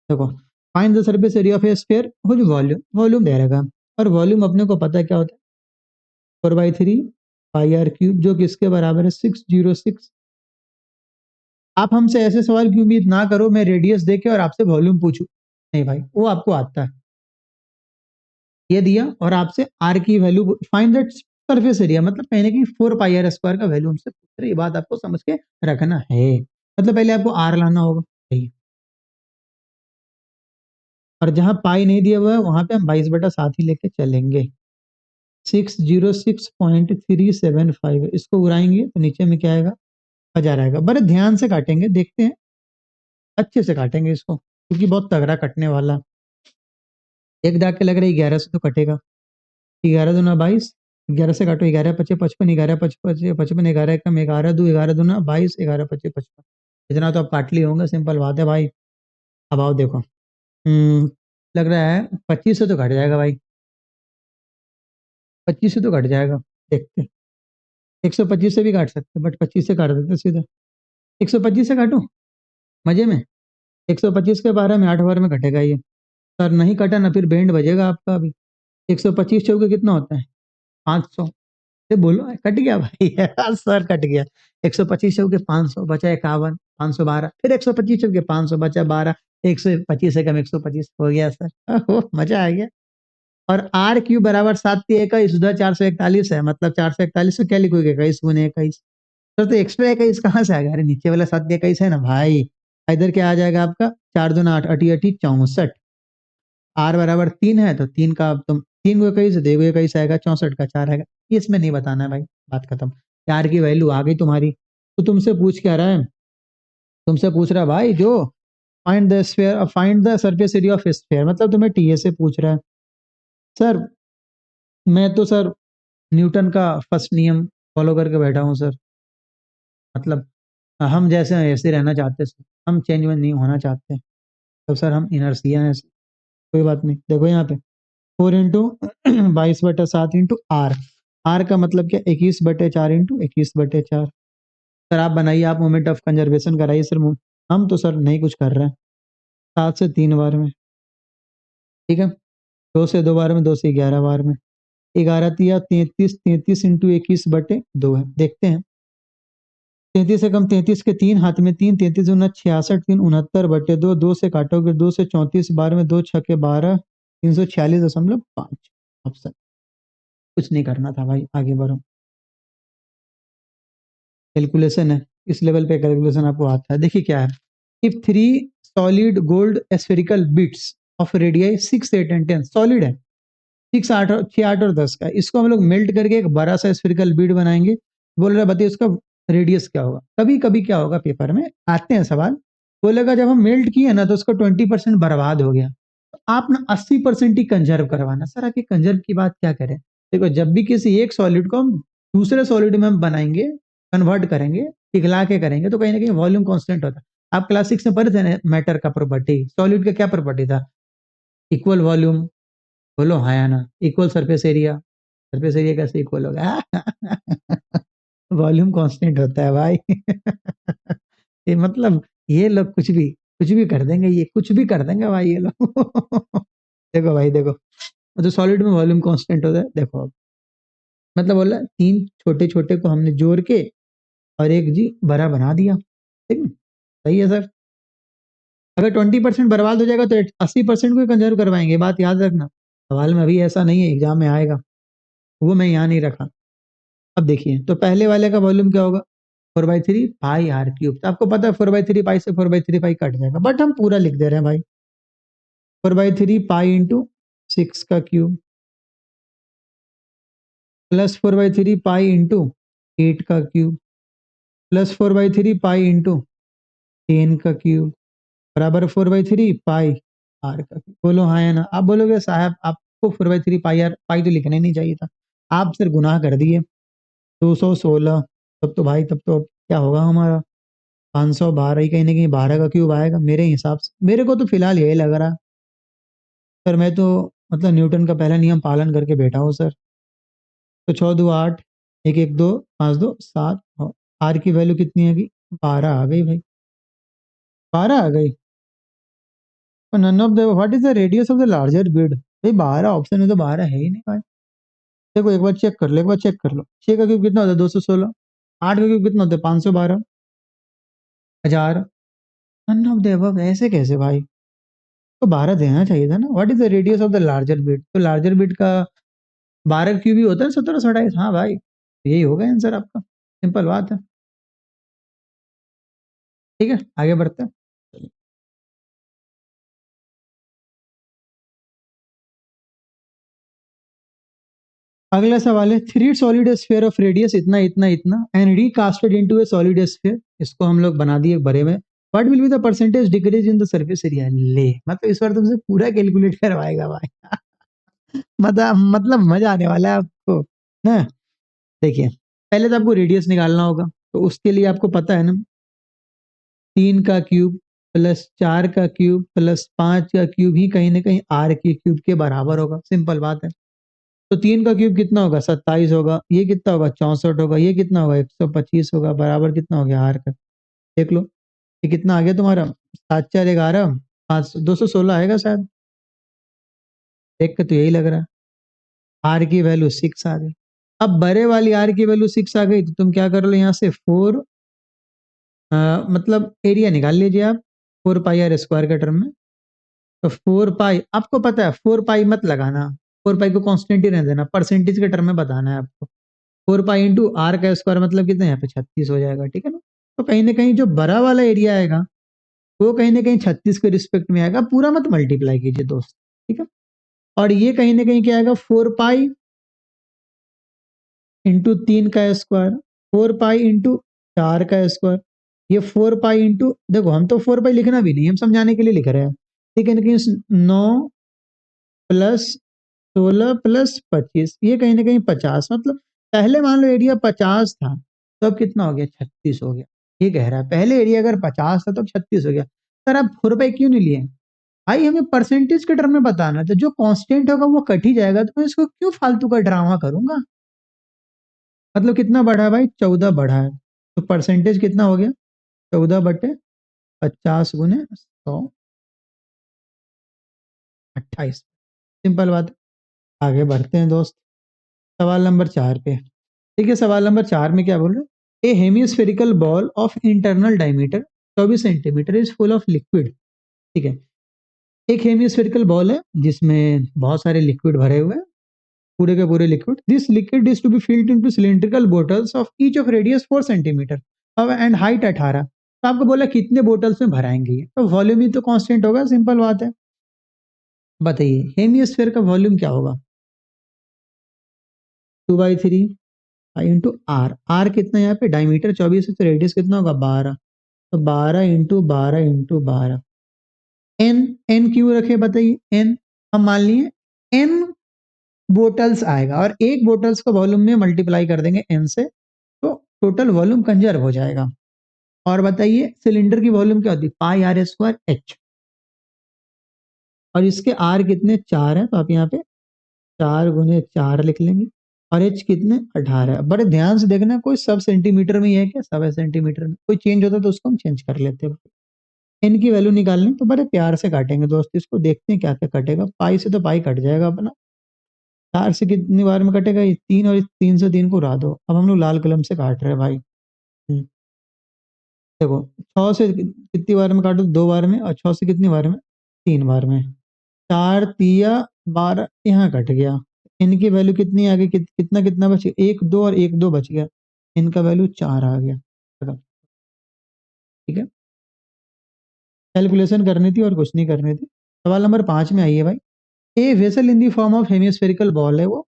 देखो, find the surface area of a sphere whose volume, volume दे रहेगा, और वॉल्यूम अपने को पता है क्या होता है, 4/3 πr³ जो किसके बराबर है, 606। आप हमसे ऐसे सवाल की उम्मीद ना करो, मैं रेडियस देके और आपसे वॉल्यूम पूछूं, नहीं भाई वो आपको आता है। ये दिया और आपसे आर की value find that surface area, मतलब कहीं ना कहीं 4 पाई आर स्क्वायर का वैल्यू हमसे पूछ रहे, ये बात आपको समझ के रखना है। मतलब पहले आपको आर लाना होगा, सही। और जहां पाई नहीं दिया हुआ है वहां पे हम 22/7 ही लेके चलेंगे। 606.375, इसको उड़ाएंगे तो नीचे में क्या आएगा, 1000 आएगा। बड़े ध्यान से काटेंगे, देखते हैं, अच्छे से काटेंगे इसको, क्योंकि बहुत तगड़ा कटने वाला। एक दाग के लग रहा है 11 से तो कटेगा। 11 दूना 22, 11 से काटो, 11 × 5 = 55, 11 × 5 = 55, 11 एकम 11 2, 11 दूना 22, 11 × 5 = 55। इतना तो आप काट लिए होंगे, सिंपल बात है भाई। अब आओ देखो, लग रहा है 25 से तो घट जाएगा भाई, 25 से तो घट जाएगा। देखते, 125 से भी काट सकते, बट 25 से काट देते सीधा। 125 से काटो, मजे में। 125 के 12 में 8 बार में कटेगा ये। सर नहीं कटा ना, फिर बैंड बजेगा आपका अभी। 125 चौके कितना होता है, 500। अरे बोलो, कट गया भाई। सर कट गया। 125 चौके 500 बचा 51, 512, फिर 125 चौके 500 बचा 12, 125 से कम 125 हो गया सर। मजा आ गया। और आर क्यू बराबर 7×21, उधर 441 है, मतलब 441 को क्या लिखोगे, 21 × 21। सर तो एक्स्ट्रा 21 कहाँ से आ गया, अरे नीचे वाला 7×21 है ना भाई। इधर क्या आ जाएगा आपका, 4 दूना 8, अठी अठी 64। आर बराबर 3 है, तो 3 का तुम 3 को 21 से देखो, 21 आएगा, 64 का 4 आएगा। ये इसमें नहीं बताना है भाई, बात खत्म। आर की वैल्यू आ गई तुम्हारी, तो तुमसे पूछ क्या रहा है, तुमसे पूछ रहा है भाई जो, find the sphere, find the surface area of sphere, मतलब तुम्हें टीए से पूछ रहा है। सर मैं तो सर न्यूटन का फर्स्ट नियम फॉलो करके बैठा हूँ सर। मतलब हम जैसे हैं ऐसे रहना चाहते हैं सर, हम चेंज में नहीं होना चाहते। तो सर हम इनर्सिया हैं सर। कोई बात नहीं, देखो यहाँ पे 4 × 22/7 × आर का मतलब क्या, 21/4 × 21/4। सर आप बनाइए, आप मोमेंट ऑफ कंजर्वेशन कराइए सर। हम तो सर नहीं कुछ कर रहे हैं। 7 से 3 बार में, ठीक है। 2 से 2 बार में, 2 से 11 बार में। 11×3 = 33, 33 × 21/2 है। देखते हैं, 33 से कम 33 के 3 हाथ में 3, 33×66, 3 69/2, 2 से काटोगे 2 से 34 बार में, 2 × 6 = 12, 346.5। ऑप्शन, कुछ नहीं करना था भाई, आगे बढ़ो। कैलकुलेशन है, इस लेवल पे कैलकुलेशन आपको आता है। देखिए क्या है, if 3 solid gold spherical bits of radii 6, 8 and 10, solid है, 6, 8 और 6, 8 और 10 का, इसको हम लोग मेल्ट करके एक बड़ा सा स्फेरिकल बीड बनाएंगे। बोल रहा बताइए उसका रेडियस क्या होगा। कभी कभी क्या होगा, पेपर में आते हैं सवाल, बोलेगा जब हम मेल्ट किए ना तो उसका 20% बर्बाद हो गया, तो आप ना 80% ही कंजर्व करवाना। सर आके कंजर्व की बात क्या करें, देखो जब भी किसी एक सॉलिड को हम दूसरे सॉलिड में हम बनाएंगे, कन्वर्ट करेंगे, पिघला के करेंगे, तो कहीं ना कहीं वॉल्यूम कांस्टेंट होता है। आप क्लास 6 में पढ़े थे ना मैटर का प्रॉपर्टी, सॉलिड का क्या प्रॉपर्टी था, इक्वल वॉल्यूम। बोलो हाँ या ना, equal surface area. Surface area कैसे इक्वल होगा, वॉल्यूम कांस्टेंट होता है भाई। ये मतलब, ये लोग कुछ भी कर देंगे, ये कुछ भी कर देंगे भाई ये लोग। देखो भाई देखो, तो सॉलिड में वॉल्यूम कांस्टेंट होता है, देखो अब, मतलब बोला 3 छोटे छोटे को हमने जोड़ के और एक जी बड़ा बना दिया, ठीक है, सही है सर। अगर 20% बर्बाद हो जाएगा तो 80% को कंजर्व करवाएंगे, बात याद रखना। सवाल में अभी ऐसा नहीं है, एग्जाम में आएगा, वो मैं यहाँ नहीं रखा। अब देखिए, तो पहले वाले का वॉल्यूम क्या होगा, 4/3 पाई r क्यूब। आपको पता है 4/3 पाई से 4/3 पाई कट जाएगा, बट हम पूरा लिख दे रहे हैं भाई। 4/3 पाई इंटू 6 का क्यूब, प्लस 4/3 पाई इंटू 8 का क्यूब, प्लस 4/3 पाई इंटू 10 का क्यूब, बराबर 4/3 पाई r का क्यूब। बोलो हाँ या ना। आप बोलोगे साहब आपको 4/3 पाई r, पाई तो लिखना ही नहीं चाहिए था, आप सिर्फ गुनाह कर दिए। 216, तब तो भाई, तब तो क्या होगा हमारा, 512 ही, कहीं ना कहीं 12 का क्यूब आएगा मेरे हिसाब से। मेरे को तो फिलहाल यही लग रहा है सर, मैं तो मतलब न्यूटन का पहला नियम पालन करके बैठा हूँ सर। तो 6 2 8, 1 1 2 5 2 7, आर की वैल्यू कितनी है कि 12 आ गई भाई, 12 आ गई। None of the what is the radius of the larger bead, भाई 12 ऑप्शन में तो 12 है ही नहीं भाई। देखो एक बार चेक कर लो, एक बार चेक कर लो, 6 का क्यूब कितना होता है, 216। 8 का क्यूब कितना होता है, 512, 1000। नन ऑफ द अबव ऐसे कैसे भाई, तो 12 देना चाहिए था ना। What is the radius of the larger bit, तो लार्जर बिट का 12 क्यूब ही होता है 1728। हाँ भाई, यही होगा आंसर आपका, सिंपल बात है। ठीक है, आगे बढ़ते हैं। अगला सवाल है, three solid sphere of radius इतना इतना इतना and recasted into a solid sphere, इसको हम लोग बना दिए बड़े में, what will be the percentage decrease in the surface area. ले मतलब इस बार तुमसे पूरा कैलकुलेट करवाएगा भाई। मतलब मजा आने वाला है आपको ना। देखिए, पहले तो आपको रेडियस निकालना होगा, तो उसके लिए आपको पता है ना, 3 का क्यूब प्लस 4 का क्यूब प्लस 5 का क्यूब ही कहीं ना कहीं आर के क्यूब के बराबर होगा, सिंपल बात है। तो 3 का क्यूब कितना होगा, 27 होगा, ये कितना होगा 64 होगा, ये कितना होगा 125 होगा, बराबर कितना हो गया आर का। देख लो, ये कितना आ गया तुम्हारा, 7 4 11, 216 आएगा शायद, देख के तो यही लग रहा है। आर की वैल्यू 6 आ गई। अब बड़े वाली आर की वैल्यू 6 आ गई, तो तुम क्या कर लो यहाँ से 4, मतलब एरिया निकाल लीजिए आप, 4 पाई आर स्क्वायर के टर्म में। तो 4 पाई, आपको पता है 4 पाई मत लगाना, 4 पाई को कांस्टेंट ही रहने देना, परसेंटेज के टर्म में बताना है आपको। 4 पाई इंटू आर का स्क्वायर मतलब कितना, यहाँ पे 36 हो जाएगा, ठीक है ना। तो कहीं ना कहीं जो बड़ा वाला एरिया आएगा वो कहीं ना कहीं 36 के रिस्पेक्ट में आएगा, पूरा मत मल्टीप्लाई कीजिए दोस्त, ठीक है। और ये कहीं ना कहीं क्या आएगा, 4 पाई इंटू 3 का स्क्वायर, 4 पाई इंटू 4 का स्क्वायर, ये 4 पाई इंटू, देखो हम तो 4 पाई लिखना भी नहीं, हम समझाने के लिए लिख रहे हैं, ठीक है। लेकिन 9 प्लस 16 प्लस 25, ये कहीं ना कहीं 50, मतलब पहले मान लो एरिया 50 था, तो अब कितना हो गया, 36 हो गया। ये कह रहा है पहले एरिया अगर 50 था तो अब 36 हो गया। सर आप 4 पाई क्यों नहीं लिए भाई, हमें परसेंटेज के टर्म में बताना था, जो कांस्टेंट होगा वो कट ही जाएगा, तो मैं इसको क्यों फालतू का ड्रामा करूंगा। मतलब कितना बढ़ा है भाई, 14 बढ़ा है, तो परसेंटेज कितना हो गया, 14 बटे 50 गुने 128, सिंपल बात है। आगे बढ़ते हैं दोस्त, सवाल नंबर 4 पे। ठीक है, सवाल नंबर 4 में क्या बोल रहे, a hemispherical ball of internal diameter 24 centimetre is full of liquid. ठीक है, एक हेमिस्फेरिकल बॉल है जिसमें बहुत सारे लिक्विड भरे हुए हैं, पूरे के पूरे liquid, this liquid is to be filled into cylindrical bottles of each of radius 4 centimetre अब एंड हाइट 18। तो आपको बोला कितने बोटल्स में भराएंगे ये, तो वॉल्यूम ही तो कांस्टेंट होगा, सिंपल बात है। बताइए हेमिस्फेयर का वॉल्यूम क्या होगा, 2/3 इंटू आर, आर कितना यहाँ पे, डायमीटर 24 है तो रेडियस कितना होगा 12, तो 12 इंटू 12 इंटू 12। एन, एन क्यों रखे बताइए, एन हम मान लिए एन बोटल्स आएगा, और एक बोटल्स का वॉल्यूम में मल्टीप्लाई कर देंगे एन से, तो टोटल वॉल्यूम कंजर्व हो जाएगा। और बताइए सिलेंडर की वॉल्यूम क्या होती है, पाई आर स्क्वायर एच, और इसके आर कितने 4 है, तो आप यहाँ पे 4 गुने 4 लिख लेंगे, और एच कितने 18। बड़े ध्यान से देखना, कोई सब सेंटीमीटर में ही है क्या, सब सेंटीमीटर में, कोई चेंज होता तो उसको हम चेंज कर लेते हैं। एन की वैल्यू निकालनी तो बड़े प्यार से काटेंगे दोस्त, इसको देखते हैं क्या क्या कटेगा, पाई से तो पाई कट जाएगा अपना, 4 से कितनी बार में कटेगा, ये 3, और इस 3 से 3 को उड़ा दो। अब हम लोग लाल कलम से काट रहे हैं भाई। देखो 6 से कितनी बार में काटो, 2 बार में, और 6 से कितनी बार में, 3 बार में, 4 3 12 यहाँ कट गया। इनकी वैल्यू कितनी आ गई, कितना कितना बच गया, 1 2 और 1 2 बच गया, इनका वैल्यू 4 आ गया। ठीक है, कैलकुलेशन करनी थी और कुछ नहीं करनी थी। सवाल नंबर 5 में आइए भाई, a vessel in the form of hemispherical ball है वो,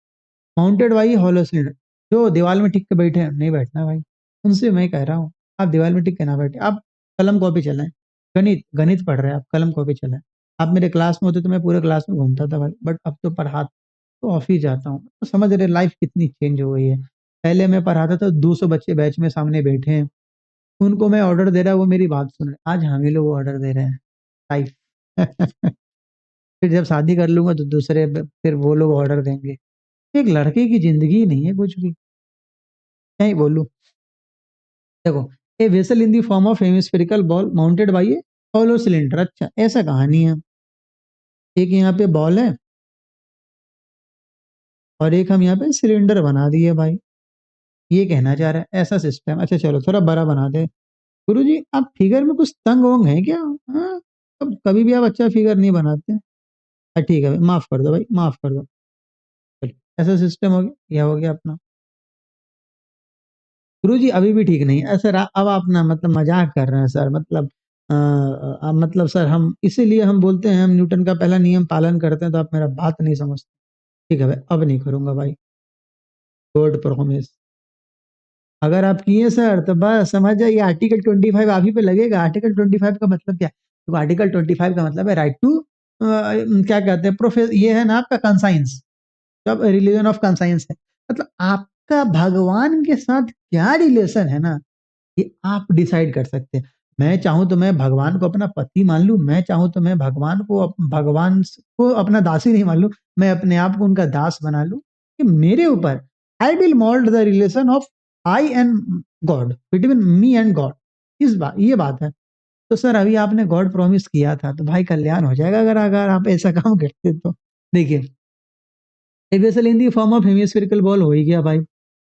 माउंटेड बाई हॉलो सिलेंडर, जो दीवार में टिक के बैठे हैं, नहीं बैठना भाई, उनसे मैं कह रहा हूँ, आप दीवार में टिक के ना बैठे, आप कलम कॉपी चलाएं, गणित गणित पढ़ रहे हैं आप, कलम कॉपी चलाएं। आप मेरे क्लास में होते तो मैं पूरे क्लास में घूमता था भाई, बट अब तो पढ़ा तो ऑफिस जाता हूँ, तो समझ रहे लाइफ कितनी चेंज हो गई है। पहले मैं पढ़ाता था, 200 बच्चे बैच में सामने बैठे हैं, उनको मैं ऑर्डर दे रहा, वो मेरी बात सुन रहे, आज हम ही लोग ऑर्डर दे रहे हैं लाइफ। फिर जब शादी कर लूंगा तो दूसरे, फिर वो लोग ऑर्डर देंगे। एक लड़के की जिंदगी नहीं है कुछ भी, क्या ही बोलूं। देखो, a vessel in the form of hemispherical ball mounted by A hollow cylinder, अच्छा ऐसा कहानी है, एक यहाँ पे बॉल है और एक हम यहाँ पे सिलेंडर बना दिए भाई, ये कहना चाह रहा है ऐसा सिस्टम। अच्छा चलो थोड़ा बड़ा बना दे, गुरुजी आप फिगर में कुछ तंग वंग है क्या, हाँ, अब कभी भी आप अच्छा फिगर नहीं बनाते। ठीक है भाई, माफ कर दो भाई, माफ कर दो। ऐसा सिस्टम हो गया, यह हो गया अपना। गुरुजी अभी भी ठीक नहीं है सर, अब आप ना मतलब मजाक कर रहे हैं सर, मतलब मतलब सर हम इसीलिए हम बोलते हैं हम न्यूटन का पहला नियम पालन करते हैं, तो आप मेरा बात नहीं समझते। ठीक है भाई, अब नहीं करूंगा भाई, गॉड प्रॉमिस। अगर आप किए सर तो बस समझ जाइए आर्टिकल 25 आप ही पे लगेगा। आर्टिकल 25 का मतलब क्या? तो आर्टिकल 25 का मतलब है राइट टू, क्या कहते हैं, प्रोफेस, ये है ना आपका कंसाइंस, जब रिलीजन ऑफ कंसाइंस है, मतलब आपका भगवान के साथ क्या रिलेशन है ना, ये आप डिसाइड कर सकते हैं। मैं चाहूं तो मैं भगवान को अपना पति मान लूं, मैं चाहूं तो मैं भगवान को अपना दासी नहीं मान लूं, मैं अपने आप को उनका दास बना लूं, कि मेरे ऊपर, I will mould the relation of I and God, between me and God. इस बात, ये बात है। तो सर अभी आपने गॉड प्रॉमिस किया था, तो भाई कल्याण हो जाएगा अगर अगर आप ऐसा काम करते तो। देखिए, a vessel in the form of hemispherical ball हो ही गया भाई।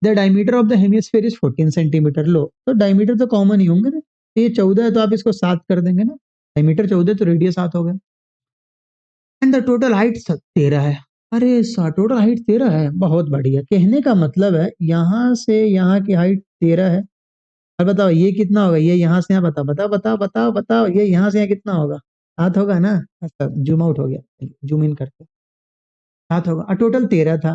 The diameter of the hemisphere is 14 centimetre. लो, तो डायमीटर तो कॉमन ही होंगे ना, तो ये 14 है तो आप इसको 7 कर देंगे ना, डायमीटर 14 तो रेडियस 7 हो गया। एंड द टोटल हाइट 13 है। अरे सर टोटल हाइट 13 है, बहुत बढ़िया। कहने का मतलब है यहाँ से यहाँ की हाइट 13 है। और बताओ ये कितना होगा, ये यहाँ से यहाँ, बताओ बताओ बताओ बताओ बताओ, ये यहाँ से यहाँ कितना होगा? 7 होगा ना। अच्छा जूम आउट हो गया, जूम इन करते, 7 होगा। और टोटल 13 था,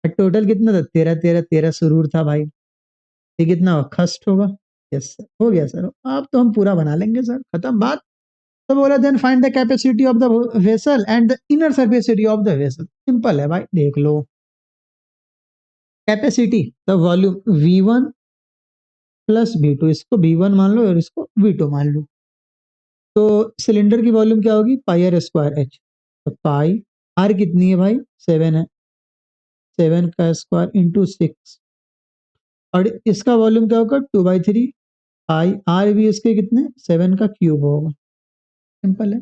और टोटल कितना था? 13 13 13 सुरूर था भाई। ये कितना होगा? खस्ट होगा। यस सर, हो गया सर, अब तो हम पूरा बना लेंगे सर, खत्म बात। तो बोला then find the capacity of the vessel and the inner surface area of the vessel. Simple है भाई, देख लो। Capacity, the volume V1 plus V2, इसको V1 मान लो और इसको V2 मान लो। तो सिलेंडर की वॉल्यूम क्या होगी? पाई आर स्क्वायर एच। तो पाई आर कितनी है भाई? 7 है, 7 का स्क्वायर इंटू 6। और इसका वॉल्यूम क्या होगा? 2/3 पाई आर भी इसके कितने? 7 का क्यूब होगा। सिंपल है।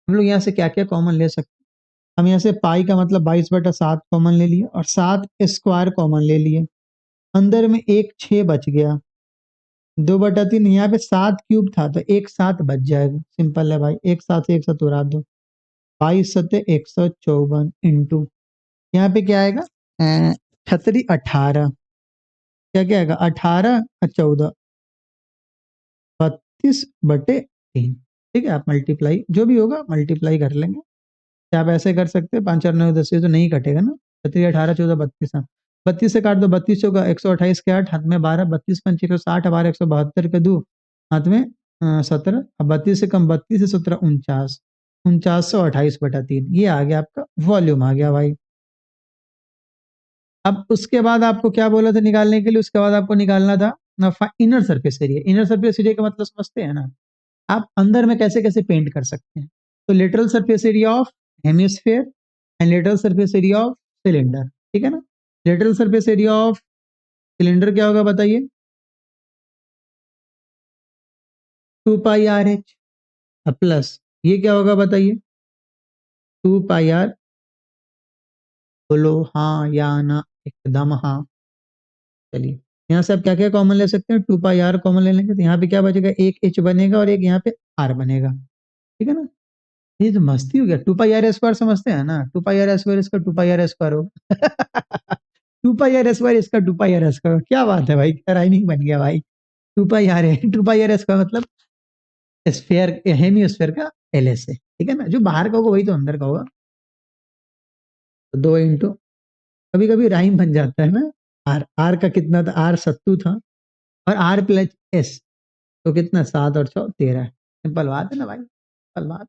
हम लोग यहाँ से क्या क्या कॉमन ले सकते हैं? हम यहाँ से पाई का मतलब 22/7 कॉमन ले लिए, और 7 स्क्वायर कॉमन ले लिए। अंदर में एक 6 बच गया, 2/3। यहाँ पे 7 क्यूब था तो एक 7 बच जाएगा। सिंपल है भाई, एक साथ से एक साथ उड़ा दो। 22×7 = 154 इंटू, यहाँ पे क्या आएगा? 18। क्या क्या आएगा? 18 और 14, 32/3। ठीक है, आप मल्टीप्लाई जो भी होगा मल्टीप्लाई कर लेंगे। क्या आप ऐसे कर सकते हैं? 5 4 9 10 से तो नहीं कटेगा ना। 32 18 14 32, हाँ। 32 से काट दो, 32 चौका 128 के 8, हाथ में 12, 32 पंचे 160, 12 172 के 2, हाथ में 17। अब 32 से कम, 32 से 17 49, 4928/3। ये आ गया आपका वॉल्यूम, आ गया भाई। अब उसके बाद आपको क्या बोला था निकालने के लिए? उसके बाद आपको निकालना था ना inner surface area. Inner surface area का मतलब समझते हैं ना आप? अंदर में कैसे कैसे पेंट कर सकते हैं? तो lateral surface area of hemisphere and lateral surface area of cylinder, ठीक है ना। Lateral surface area of cylinder क्या होगा बताइए? 2πRH प्लस, ये क्या होगा बताइए? 2πR। बोलो हाँ या ना, एकदम हाँ। चलिए, यहाँ से आप क्या क्या कॉमन ले सकते हैं? 2πR कॉमन ले लेंगे, तो यहाँ पे क्या बचेगा? एक H बनेगा और एक यहाँ पे R बनेगा, ठीक है ना। ये तो मस्ती हो गया। 2πR² समझते हैं ना? 2πR² इसका 2πR² होगा। 2πR² इसका 2πR², क्या बात है भाई, राइमिंग बन गया भाई। 2πR है, 2πR² मतलब स्फेयर, हेमिस्फेयर का LS है, ठीक है ना। जो बाहर का होगा वही तो अंदर का होगा। तो 2 इंटू, कभी कभी राइम बन जाता है ना। आर, आर का कितना था? आर 70 था, और आर प्लस एस, तो कितना? 7 और 6 13। सिंपल बात है ना भाई, सिंपल बात।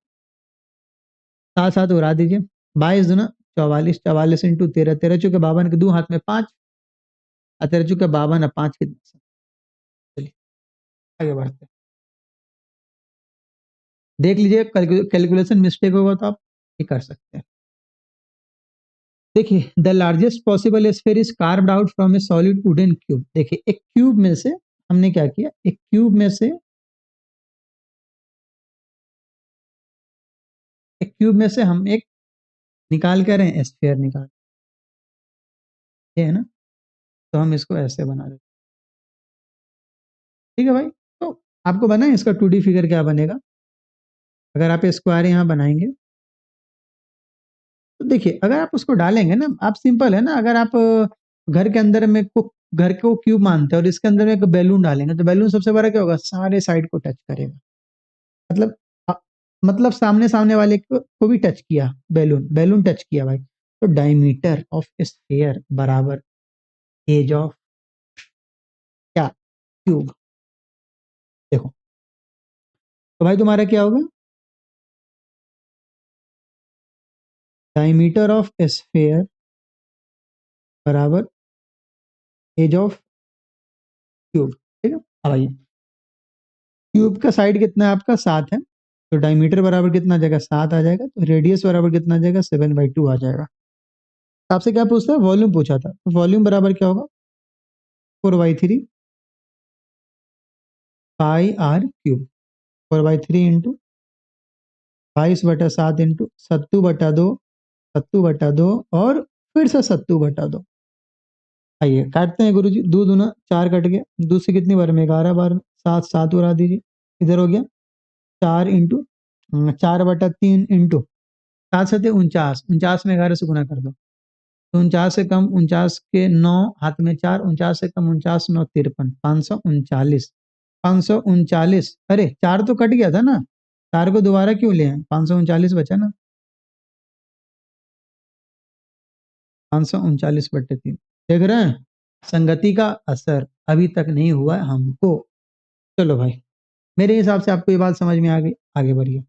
साथ साथ उड़ा दीजिए। 22 दूना 44, 44 इंटू 13, 13 चुके 52 के 2, हाथ में 5, 13 चुके 52, अब 5 कितने? चलिए आगे बढ़ते हैं। देख लीजिए, कैलकुलेशन मिस्टेक होगा तो आप ये कर सकते हैं। देखिए, the largest possible sphere is carved out from a solid wooden cube. देखिए, एक क्यूब में से हमने क्या किया? एक क्यूब में से, एक क्यूब में से हम एक निकाल कर रहे हैं, स्फीयर निकाल, ये है ना। तो हम इसको ऐसे बना रहे हैं, ठीक है भाई। तो आपको बना है इसका 2D फिगर क्या बनेगा? अगर आप स्क्वायर यहाँ बनाएंगे तो देखिए अगर आप उसको डालेंगे ना, आप सिंपल है ना, अगर आप घर के अंदर में को घर को क्यूब मानते हैं और इसके अंदर में एक बैलून डालेंगे तो बैलून सबसे बड़ा क्या होगा, सारे साइड को टच करेगा। मतलब अ, मतलब सामने सामने वाले को भी टच किया, बैलून बैलून टच किया भाई। तो डायमीटर ऑफ स्फीयर बराबर एज ऑफ क्या, क्यूब। देखो तो भाई तुम्हारा क्या होगा, डायमीटर ऑफ स्फीयर बराबर एज ऑफ क्यूब। ठीक है, अब आइए, क्यूब का साइड कितना है आपका, 7 है, तो डायमीटर बराबर कितना आ जाएगा, 7 आ जाएगा, तो रेडियस बराबर कितना आ जाएगा, 7/2 आ जाएगा। तो आपसे क्या पूछता है, वॉल्यूम पूछा था, तो वॉल्यूम बराबर क्या होगा, 4/3 पाई आर क्यूब। 4/3 इंटू 22/7 इंटू 70/2, 70/2 और फिर से 70/2। आइए काटते हैं गुरु जी, दो दूना 4 कट गया, 2 से कितनी बार में, 11 बार में, 7 7 उड़ा दीजिए, इधर हो गया 4 इंटू 4/3 इंटू 7 7 49, 49 में 11 से गुना कर दो, तो 49 से कम 49 के 9, हाथ में 4, 49 से कम 49 9 53, 539, 539। अरे 4 तो कट गया था ना, 4 को दोबारा क्यों ले आए, 539 बचा ना, 539/3। देख रहे हैं, संगति का असर अभी तक नहीं हुआ है हमको। चलो भाई, मेरे हिसाब से आपको ये बात समझ में आ गई, आगे बढ़िए।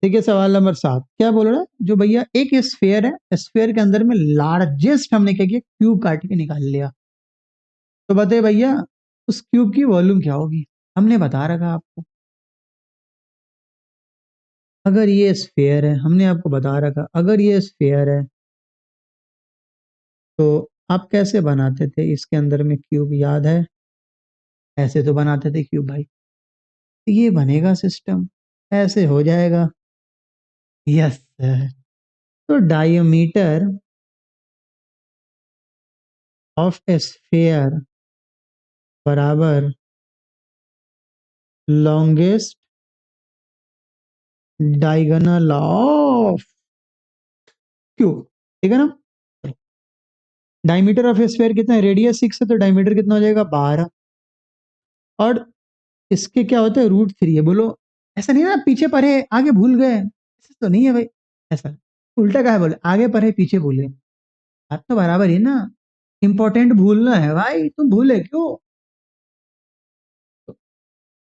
देखिए सवाल नंबर 7 क्या बोल रहा है, जो भैया एक स्फीयर है, स्फीयर के अंदर में लार्जेस्ट हमने क्या किया, क्यूब काट के निकाल लिया। तो बताइए भैया उस क्यूब की वॉल्यूम क्या होगी, हमने बता रखा आपको। अगर ये स्फीयर है, हमने आपको बता रखा, अगर ये स्फीयर है तो आप कैसे बनाते थे इसके अंदर में क्यूब, याद है, ऐसे तो बनाते थे क्यूब भाई। तो ये बनेगा सिस्टम, ऐसे हो जाएगा। Yes sir. तो डायमीटर ऑफ स्फीयर बराबर लॉन्गेस्ट डायगोनल ऑफ क्यूब, ठीक है ना। डायमीटर ऑफ स्फीयर कितना है, रेडियस 6 है, तो डायमीटर कितना हो जाएगा, 12। और इसके क्या होता है, √3 है, बोलो ऐसा नहीं ना, पीछे पढ़े आगे भूल गए, ऐसा तो नहीं है भाई, ऐसा उल्टा का है, बोले आगे पढ़े पीछे भूले, आप तो बराबर ही ना। इंपॉर्टेंट भूलना है भाई, तुम भूले क्यों।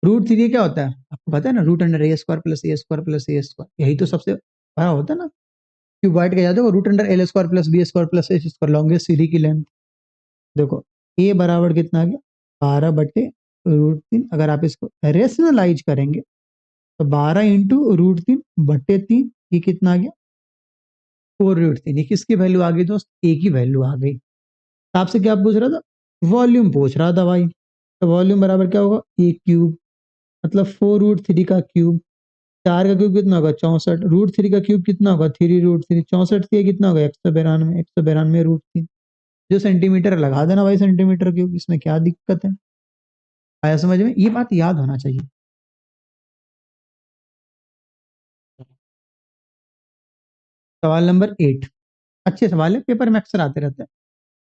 √3 क्या होता है आपको पता है ना, √A² + A² + A², यही तो सबसे बड़ा होता है ना। क्यूबॉइड का याद है, √L² + B² + H², लॉन्गेस्ट सीधी की लेंथ। देखो ए बराबर कितना आ गया, 12/√3। अगर आप इसको रेशनलाइज करेंगे तो 12 इंटू √3/3, ये कितना आ गया, 4√3। ये किसकी वैल्यू आ गई दोस्त, ए की वैल्यू आ गई। तो आपसे क्या पूछ रहा था, वॉल्यूम पूछ रहा था भाई। तो वॉल्यूम बराबर क्या होगा, ए क्यूब, मतलब 4√3 का क्यूब, 4 का क्यूब कितना होगा, 64, √3 का क्यूब कितना होगा, 3√3, 64 से कितना होगा, 192, 192 √3। जो सेंटीमीटर लगा देना भाई, सेंटीमीटर क्यूब, इसमें क्या दिक्कत है, आया समझ में, ये बात याद होना चाहिए। सवाल नंबर 8, अच्छे सवाल है, पेपर में अक्सर आते रहते हैं।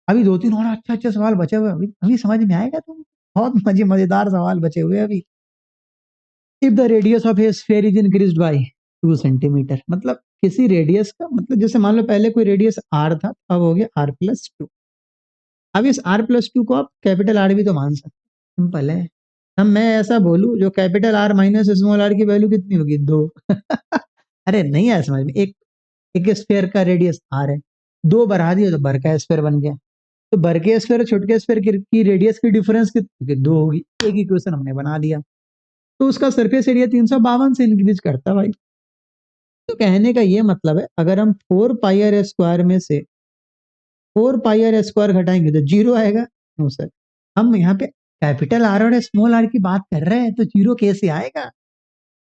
अभी 2 3 और अच्छे अच्छे सवाल बचे हुए हैं, अभी अभी समझ में आएगा तुम, बहुत मजेदार सवाल बचे हुए हैं अभी। If the radius of a sphere is increased by 2 centimetre, मतलब किसी रेडियस का, मतलब जैसे मान लो पहले कोई रेडियस आर था, अब हो गया R+2। अब इस R+2 को आप कैपिटल आर भी तो मान सकते, सिंपल है। हम मैं ऐसा बोलूं, जो capital R minus small R की वैल्यू कितनी होगी, 2। अरे नहीं आया समझ में, एक स्फीयर का रेडियस आर है, 2 बढ़ा दिया तो बर का स्फीयर बन गया। तो बर के स्फीयर और छोटे स्फीयर की रेडियस की डिफरेंस कितनी, 2 होगी, एक इक्वेशन हमने बना दिया। तो उसका सरफेस एरिया 352 से इंक्रीज करता है भाई। तो कहने का ये मतलब है, अगर हम 4πr² में से 4πr² घटाएंगे तो 0 आएगा। नो सर, हम यहाँ पे कैपिटल आर और स्मॉल आर की बात कर रहे हैं, तो 0 कैसे आएगा।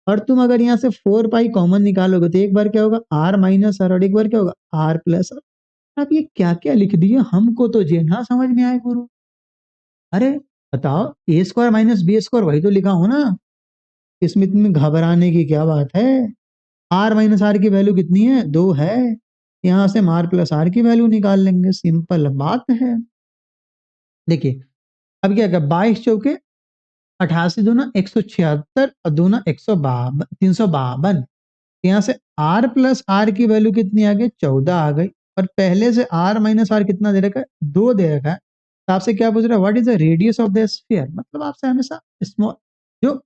और तुम अगर यहाँ से 4π कॉमन निकालोगे तो एक बार क्या होगा, r - r, और एक बार क्या होगा, r+r। आप ये क्या क्या लिख दिए, हमको तो ये ना समझ में आए गुरु। अरे बताओ, A² - B² वही तो लिखा हो ना, इसमें इतनी घबराने की क्या बात है। आर माइनस आर की वैल्यू कितनी है, 2 है। यहां से हम आर प्लस आर की वैल्यू निकाल लेंगे, सिंपल बात है। देखिए अब क्या, 22 × 4 88 दूना 176 और दूना 152 352। यहाँ से r प्लस आर की वैल्यू कितनी आ गई, 14 आ गई। और पहले से r माइनस आर कितना दे रखा है, 2 दे रखा है। तो आपसे क्या पूछ रहा है, what is the radius of the sphere. मतलब आपसे हमेशा स्मॉल, जो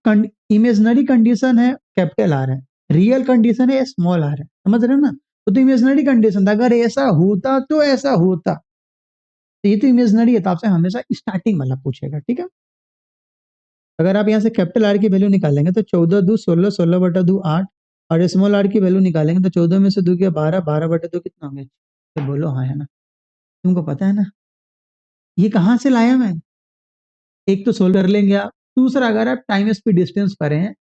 इमेजनरी कंडीशन है कैपिटल आर है, रियल कंडीशन है स्मॉल आर है, समझ रहे हैं ना। तो इमेजनरी कंडीशन था, अगर ऐसा होता तो ऐसा होता, तो ये तो इमेजनरी है, तो आपसे हमेशा स्टार्टिंग वाला पूछेगा, ठीक है। अगर आप यहाँ से कैपिटल आर की वैल्यू निकालेंगे तो 14 दो 16, 16 बटा 2 8, और स्मॉल आर की वैल्यू निकालेंगे तो 14 में से 2 क्या 12, 12 बटा 2 कितना होंगे, तो बोलो हाँ है ना, तुमको पता है ना। ये कहाँ से लाया मैं, एक तो सोल्व कर लेंगे आप, दूसरा अगर आप टाइम स्पीड डिस्टेंस पढ़े हैं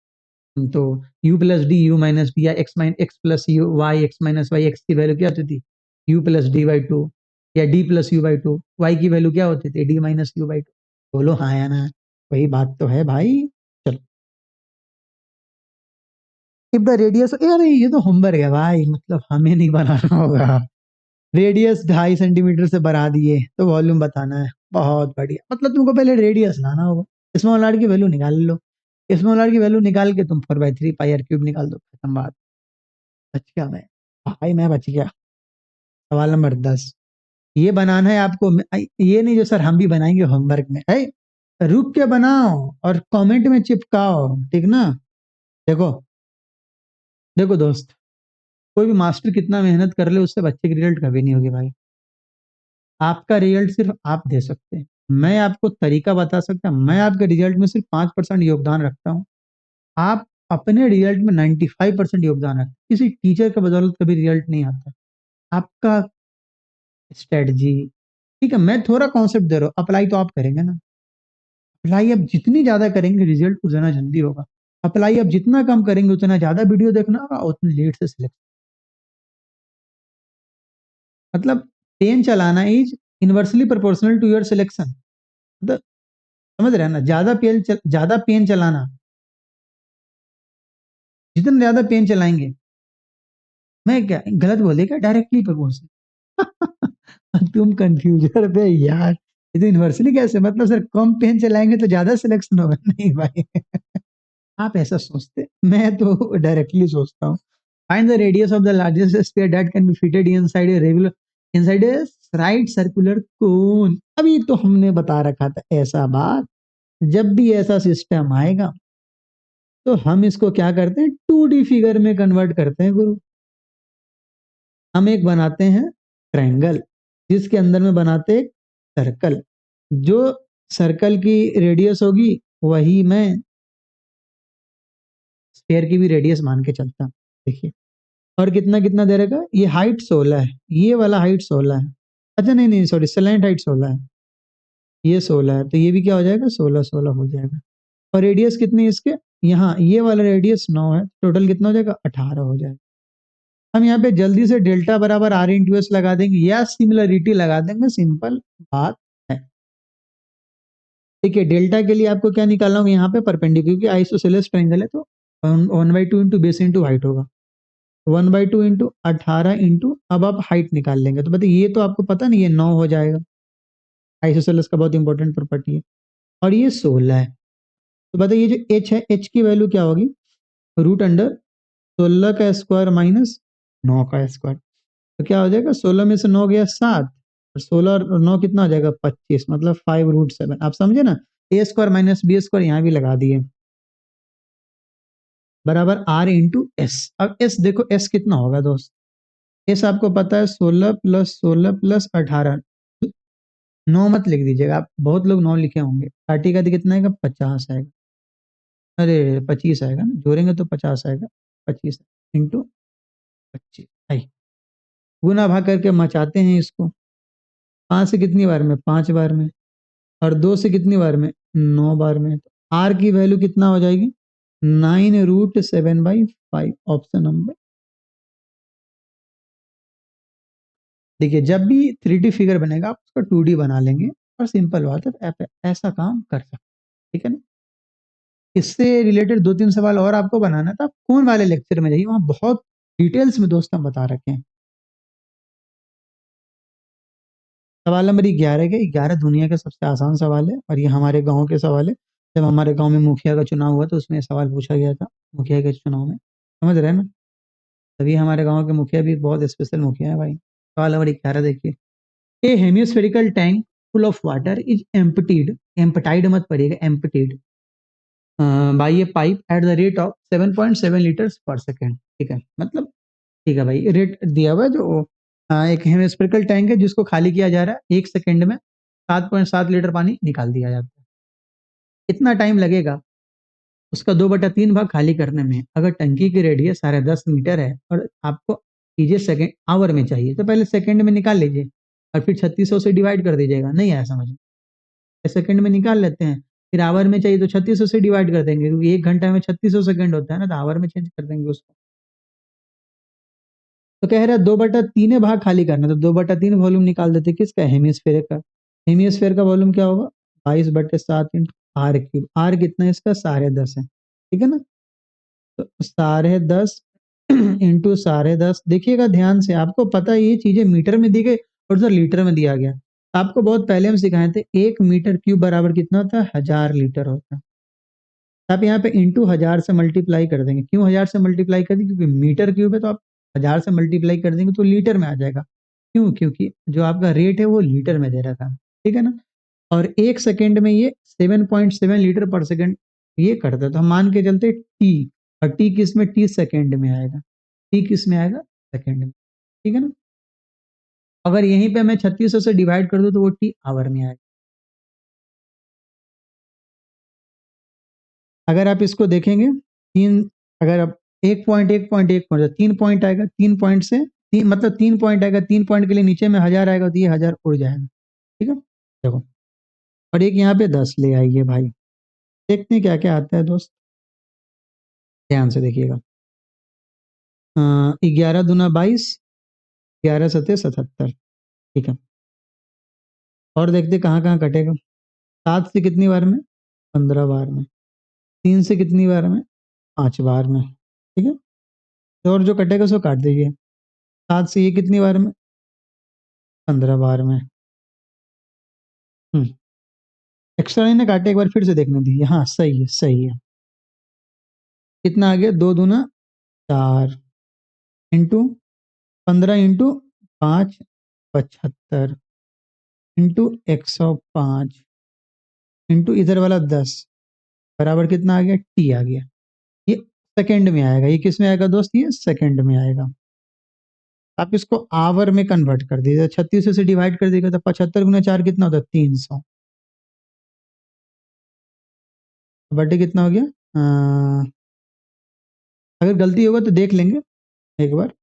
तो u plus d u minus b, या x plus u y x minus y, x की वैल्यू क्या होती थी u plus d by two, या d plus u by two, y की वैल्यू क्या होती थी d minus u by two. बोलो हाँ या ना, वही बात तो है भाई। चलो, इफ द रेडियस, अरे ये तो होमवर्क है भाई, मतलब हमें नहीं बनाना होगा। रेडियस 2.5 सेंटीमीटर से बढ़ा दिए तो वॉल्यूम बताना है, बहुत बढ़िया। मतलब तुमको पहले रेडियस लाना होगा, स्मॉल आर की वैल्यू निकाल लो, स्मॉल आर की वैल्यू निकाल के तुम 4/3 पाई आर क्यूब निकाल दो, खत्म बात। बच गया मैं, भाई मैं बच गया। सवाल नंबर 10, ये बनाना है आपको, ये नहीं जो सर हम भी बनाएंगे होमवर्क में है, रुक के बनाओ और कमेंट में चिपकाओ, ठीक ना। देखो, देखो दोस्त, कोई भी मास्टर कितना मेहनत कर ले उससे बच्चे की रिजल्ट कभी नहीं होगी भाई। आपका रिजल्ट सिर्फ आप दे सकते हैं, मैं आपको तरीका बता सकता हूँ, मैं आपके रिजल्ट में सिर्फ 5% योगदान रखता हूँ। आप अपने रिजल्ट में 95% योगदान रखते हैं, किसी टीचर का बदौलत कभी रिजल्ट नहीं आता। आपका स्ट्रेटजी, ठीक है, मैं थोड़ा कॉन्सेप्ट दे रहा हूँ, अप्लाई तो आप करेंगे ना। अप्लाई आप जितनी ज्यादा करेंगे रिजल्ट उतना जल्दी होगा, अप्लाई आप जितना कम करेंगे उतना ज्यादा वीडियो देखना होगा, उतनी लेट से सिलेक्ट। मतलब पेन चलाना is inversely proportional to your selection, मतलब समझ रहे हैं ना, ज्यादा पेन चलाना, जितना ज्यादा पेन चलाएंगे, मैं क्या गलत बोले क्या, डायरेक्टली प्रोपोर्शनल। तुम कंफ्यूजन पे यार, ये तो यूनिवर्सली कैसे, मतलब सर कम पेन चलाएंगे तो ज्यादा सिलेक्शन होगा, नहीं भाई। आप ऐसा सोचते, मैं तो डायरेक्टली सोचता हूँ। Find the radius of the largest sphere that can be fitted inside a regular, inside a right circular cone. अभी तो हमने बता रखा था ऐसा बात, जब भी ऐसा सिस्टम आएगा तो हम इसको क्या करते हैं, 2D फिगर में कन्वर्ट करते हैं गुरु। हम एक बनाते हैं ट्रायंगल, जिसके अंदर में बनाते हैं सर्कल, जो सर्कल की रेडियस होगी वही मैं स्फीयर की भी रेडियस मान के चलता हूँ। देखिए, और कितना कितना दे रखा है, ये हाइट 16 है, ये वाला हाइट 16 है, अच्छा नहीं नहीं सॉरी, स्लैंट हाइट 16 है, ये 16 है, तो ये भी क्या हो जाएगा, 16 16 हो जाएगा। और रेडियस कितनी है इसके, यहाँ ये वाला रेडियस 9 है, टोटल कितना हो जाएगा, 18 हो जाएगा। हम यहाँ पे जल्दी से डेल्टा बराबर आर इंटू एस लगा देंगे, या सिमिलरिटी लगा देंगे, सिंपल बात है। ठीक है, डेल्टा के लिए आपको क्या निकालना होगा, यहाँ पे परपेंडिकुलर, क्योंकि आइसोसेलेस ट्रायंगल है तो 1/2 इंटू बेस इंटू हाइट होगा, 1/2 इंटू 18 इंटू, अब आप हाइट निकाल लेंगे तो बताइए, ये तो आपको पता नहीं, ये 9 हो जाएगा, आइसोसेलेस का बहुत इंपॉर्टेंट प्रॉपर्टी है। और ये 16 है, तो बताइए ये जो एच है, एच की वैल्यू क्या होगी, रूट अंडर 16 का स्क्वायर माइनस 9 का स्क्वायर, तो क्या हो जाएगा, 16 में से 9 गया 7, और 16 और 9 कितना हो जाएगा, 25, मतलब 5√7। आप समझे ना, ए स्क्वायर माइनस बी स्क्वायर यहाँ भी लगा दिए, बराबर आर इंटू एस। अब एस देखो, एस कितना होगा दोस्त, एस आपको पता है 16 + 16 + 18, 9 मत लिख दीजिएगा आप, बहुत लोग 9 लिखे होंगे, काटेगा तो कितना आएगा, 50 आएगा, अरे 25 आएगा ना, जोड़ेंगे तो 50 आएगा, 25 इंटू 25, आई गुना भाग करके मचाते हैं इसको, 5 से कितनी बार में, 5 बार में, और 2 से कितनी बार में, 9 बार में, तो आर की वैल्यू कितना हो जाएगी, 9√7/5, ऑप्शन नंबर। देखिए, जब भी 3D फिगर बनेगा आप उसका 2D बना लेंगे, और सिंपल बात है, ऐसा काम कर सकते, ठीक है ना। इससे रिलेटेड 2-3 सवाल और आपको बनाना था, आप कौन वाले लेक्चर में जाइए, वहाँ बहुत डिटेल्स में दोस्त हम बता रखे हैं। सवाल नंबर 11 के 11 दुनिया का सबसे आसान सवाल है और ये हमारे गांव के सवाल है। जब हमारे गांव में मुखिया का चुनाव हुआ तो उसमें सवाल पूछा गया था मुखिया के चुनाव में, समझ रहे हैं ना। तभी हमारे गांव के मुखिया भी बहुत स्पेशल मुखिया है भाई। सवाल नंबर 11 देखिए, a hemispherical tank full of water is emptied, emptied मत पड़िएगा, emptied by a pipe at the rate of 7.7 litres per second. ठीक है, मतलब ठीक है भाई, रेट दिया हुआ है जो एक हेमिस्फेरिकल टैंक है जिसको खाली किया जा रहा है 1 सेकेंड में 7.7 लीटर पानी निकाल दिया जाता है। कितना टाइम लगेगा उसका 2/3 भाग खाली करने में? अगर टंकी की रेडियस 10.5 मीटर है और आपको कीजिए सेकेंड आवर में चाहिए तो पहले सेकेंड में निकाल लीजिए और फिर 3600 से डिवाइड कर दीजिएगा। नहीं आया समझ में? सेकंड में निकाल लेते हैं, फिर आवर में चाहिए तो 3600 से डिवाइड कर देंगे क्योंकि 1 घंटा में 3600 सेकंड होता है ना, तो आवर में चेंज कर देंगे उसको। तो कह रहा है 2/3 भाग खाली करना, तो 2/3 वॉल्यूम निकाल देते किसका? हेमिस्फेयर का। हेमिस्फेयर का वॉल्यूम क्या होगा? 22/7 इंटू आर क्यूब। आर कितना है इसका? 10.5 है, ठीक है ना। तो 10.5 इंटू 10.5, देखिएगा ध्यान से, आपको पता है ये चीजें मीटर में दी गई और उधर लीटर में दिया गया। आपको बहुत पहले हम सिखाए थे 1 मीटर क्यूब बराबर कितना होता है? 1000 लीटर होता है। आप यहाँ पे इंटू 1000 से मल्टीप्लाई कर देंगे। क्यों 1000 से मल्टीप्लाई कर देंगे? क्योंकि मीटर क्यूब है तो आप 1000 से मल्टीप्लाई कर देंगे तो लीटर में आ जाएगा। क्यों? क्योंकि जो आपका रेट है वो लीटर में दे रखा है, ठीक है ना। और 1 सेकेंड में ये 7.7 लीटर पर सेकेंड ये करता है, तो हम मान के चलते टी, और टी किस में? टी सेकेंड में आएगा। टी किस में आएगा? सेकेंड में, ठीक है ना। अगर यहीं पे मैं 3600 से डिवाइड कर दूं तो वो टी आवर में आएगा। अगर आप इसको देखेंगे तीन, अगर आप एक पॉइंट 3 पॉइंट आएगा, 3 पॉइंट से तीन मतलब 3 पॉइंट आएगा, 3 पॉइंट के लिए नीचे में 1000 आएगा तो ये 1000 उड़ जाएगा, ठीक है। देखो, और एक यहाँ पे 10 ले आइए भाई, देखते हैं क्या क्या आता है दोस्त, ध्यान से देखिएगा। 11 दूना 22, 11 सत्ते 77, ठीक है। और देखते कहाँ कहाँ कटेगा। 7 से कितनी बार में? 15 बार में। 3 से कितनी बार में? 5 बार में, ठीक है। तो और जो कटेगा उसको काट दीजिए। 7 से ये कितनी बार में? 15 बार में। एक्स्ट्रा लाइन ने काटे, एक बार फिर से देखने दीजिए। हाँ सही है, सही है। कितना आ गया? 2 दूना 4 इंटू 15 इंटू 5 75 इंटू 105 इंटू इधर वाला 10 बराबर कितना आ गया? टी आ गया। ये सेकंड में आएगा। ये किस में आएगा दोस्त? ये सेकंड में आएगा। आप इसको आवर में कन्वर्ट कर दीजिए, 36 से डिवाइड कर देगा तो 75 गुना 4 कितना होता है? 300। बटे कितना हो गया? अगर गलती होगा तो देख लेंगे एक बार।